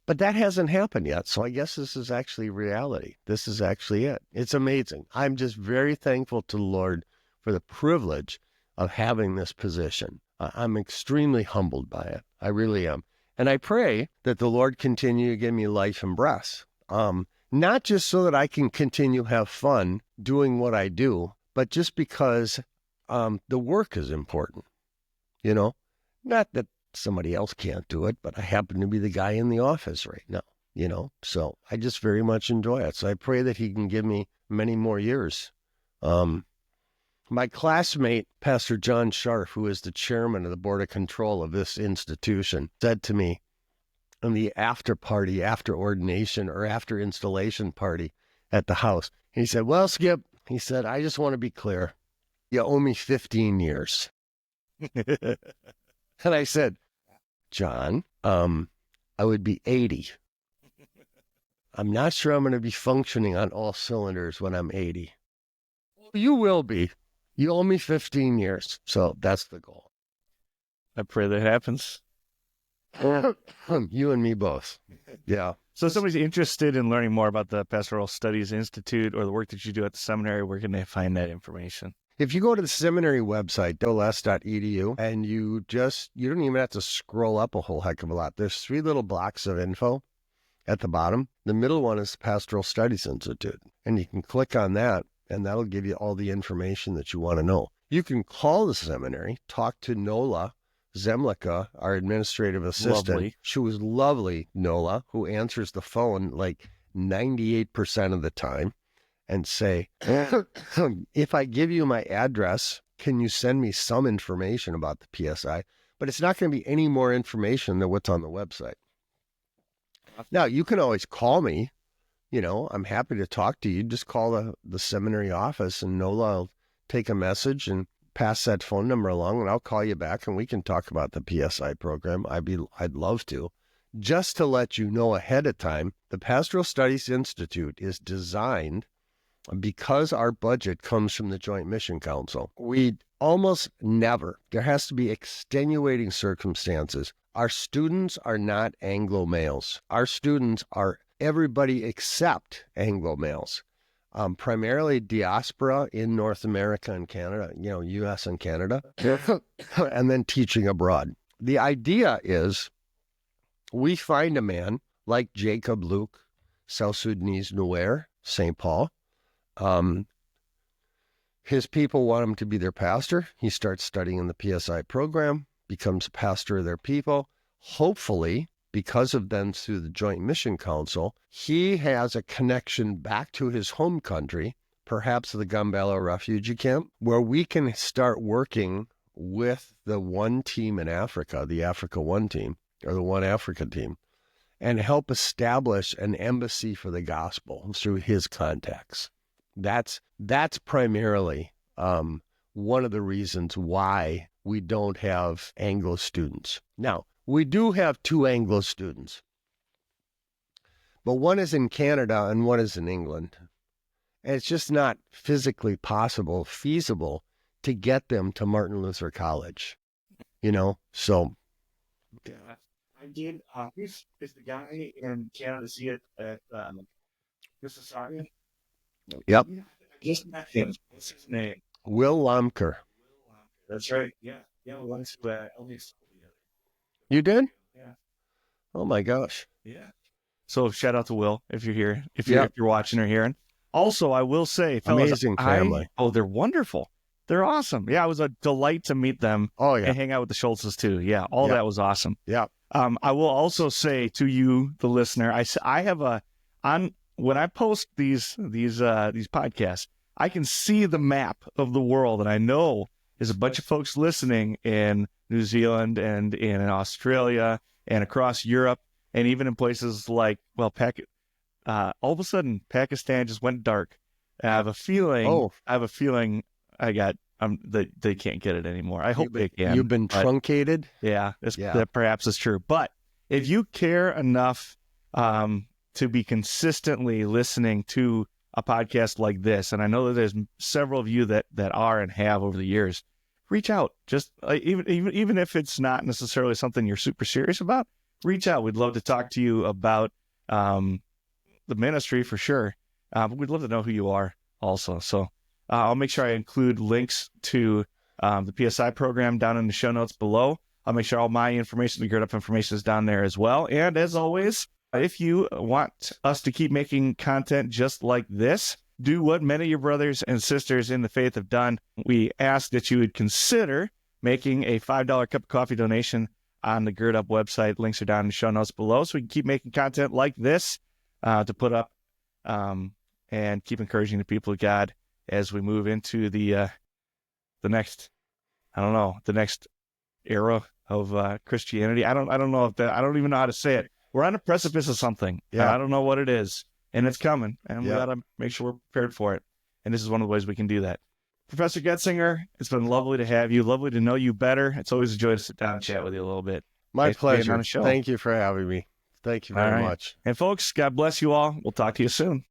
B: But that hasn't happened yet, so I guess this is actually reality. This is actually it. It's amazing. I'm just very thankful to the Lord for the privilege of having this position. I'm extremely humbled by it. I really am. And I pray that the Lord continue to give me life and breath, not just so that I can continue to have fun doing what I do, but just because the work is important, Not that somebody else can't do it, but I happen to be the guy in the office right now, So I just very much enjoy it. So I pray that he can give me many more years. My classmate, Pastor John Scharf, who is the chairman of the Board of Control of this institution, said to me in the after party, after ordination or after installation party at the house, he said, well, Skip, he said, I just want to be clear. You owe me 15 years. And I said, John, I would be 80. I'm not sure I'm going to be functioning on all cylinders when I'm 80. You will be. You owe me 15 years. So that's the goal.
A: I pray that happens.
B: You and me both. Yeah.
A: So if somebody's interested in learning more about the Pastoral Studies Institute or the work that you do at the seminary, where can they find that information?
B: If you go to the seminary website, dols.edu, and you don't even have to scroll up a whole heck of a lot. There's 3 little blocks of info at the bottom. The middle one is the Pastoral Studies Institute, and you can click on that, and that'll give you all the information that you want to know. You can call the seminary, talk to Nola Zemlicka, our administrative assistant.
A: Lovely.
B: She was lovely, Nola, who answers the phone like 98% of the time, and say, if I give you my address, can you send me some information about the PSI? But it's not going to be any more information than what's on the website. Now, you can always call me. I'm happy to talk to you. Just call the seminary office, and Nola will take a message and pass that phone number along, and I'll call you back, and we can talk about the PSI program. I'd love to. Just to let you know ahead of time, the Pastoral Studies Institute is designed because our budget comes from the Joint Mission Council, we almost never, there has to be extenuating circumstances. Our students are not Anglo males. Our students are everybody except Anglo males. Primarily diaspora in North America and Canada, U.S. and Canada, and then teaching abroad. The idea is we find a man like Jacob Luke, South Sudanese Nuer, St. Paul. His people want him to be their pastor. He starts studying in the PSI program, becomes a pastor of their people. Hopefully, because of them through the Joint Mission Council, he has a connection back to his home country, perhaps the Gambela refugee camp, where we can start working with the one team in Africa, the Africa One team, or the One Africa team, and help establish an embassy for the gospel through his contacts. That's primarily one of the reasons why we don't have Anglo students. Now, we do have 2 Anglo students, but one is in Canada and one is in England. And it's just not physically feasible to get them to Martin Luther College, so.
A: Yeah, I did. Is the guy in Canada see it at Mississauga?
B: Yep.
A: Yeah, I just met him. What's his name?
B: Will Lomker.
A: That's right. Yeah. Yeah, we went to LA school together.
B: You did?
A: Yeah.
B: Oh my gosh.
A: Yeah. So shout out to Will if you're here, if you're watching or hearing. Also, I will say, fellas,
B: amazing family.
A: They're wonderful. They're awesome. Yeah, it was a delight to meet them.
B: Oh yeah.
A: And hang out with the Schultzes too. Yeah, all that was awesome.
B: Yeah.
A: I will also say to you, the listener, I have when I post these podcasts, I can see the map of the world, and I know there's a bunch of folks listening in New Zealand and in Australia and across Europe, and even in places like, all of a sudden Pakistan just went dark. I have a feeling. That they can't get it anymore. I hope they can.
B: You've been truncated.
A: Yeah, that perhaps is true. But if you care enough to be consistently listening to a podcast like this, and I know that there's several of you that are and have over the years, reach out. Just even if it's not necessarily something you're super serious about, reach out. We'd love to talk to you about the ministry for sure. But we'd love to know who you are also. So I'll make sure I include links to the PSI program down in the show notes below. I'll make sure all my information, the Gird Up information, is down there as well. And as always, if you want us to keep making content just like this, do what many of your brothers and sisters in the faith have done. We ask that you would consider making a $5 cup of coffee donation on the Gird Up website. Links are down in the show notes below, so we can keep making content like this to put up and keep encouraging the people of God as we move into the next, the next era of Christianity. I don't know if I don't even know how to say it. We're on a precipice of something. Yeah. I don't know what it is, and it's coming, and we got to make sure we're prepared for it. And this is one of the ways we can do that. Professor Goetzinger, it's been lovely to have you. Lovely to know you better. It's always a joy to sit down and chat with you a little bit.
B: My pleasure. On the show. Thank you for having me. Thank you very much.
A: And folks, God bless you all. We'll talk to you soon.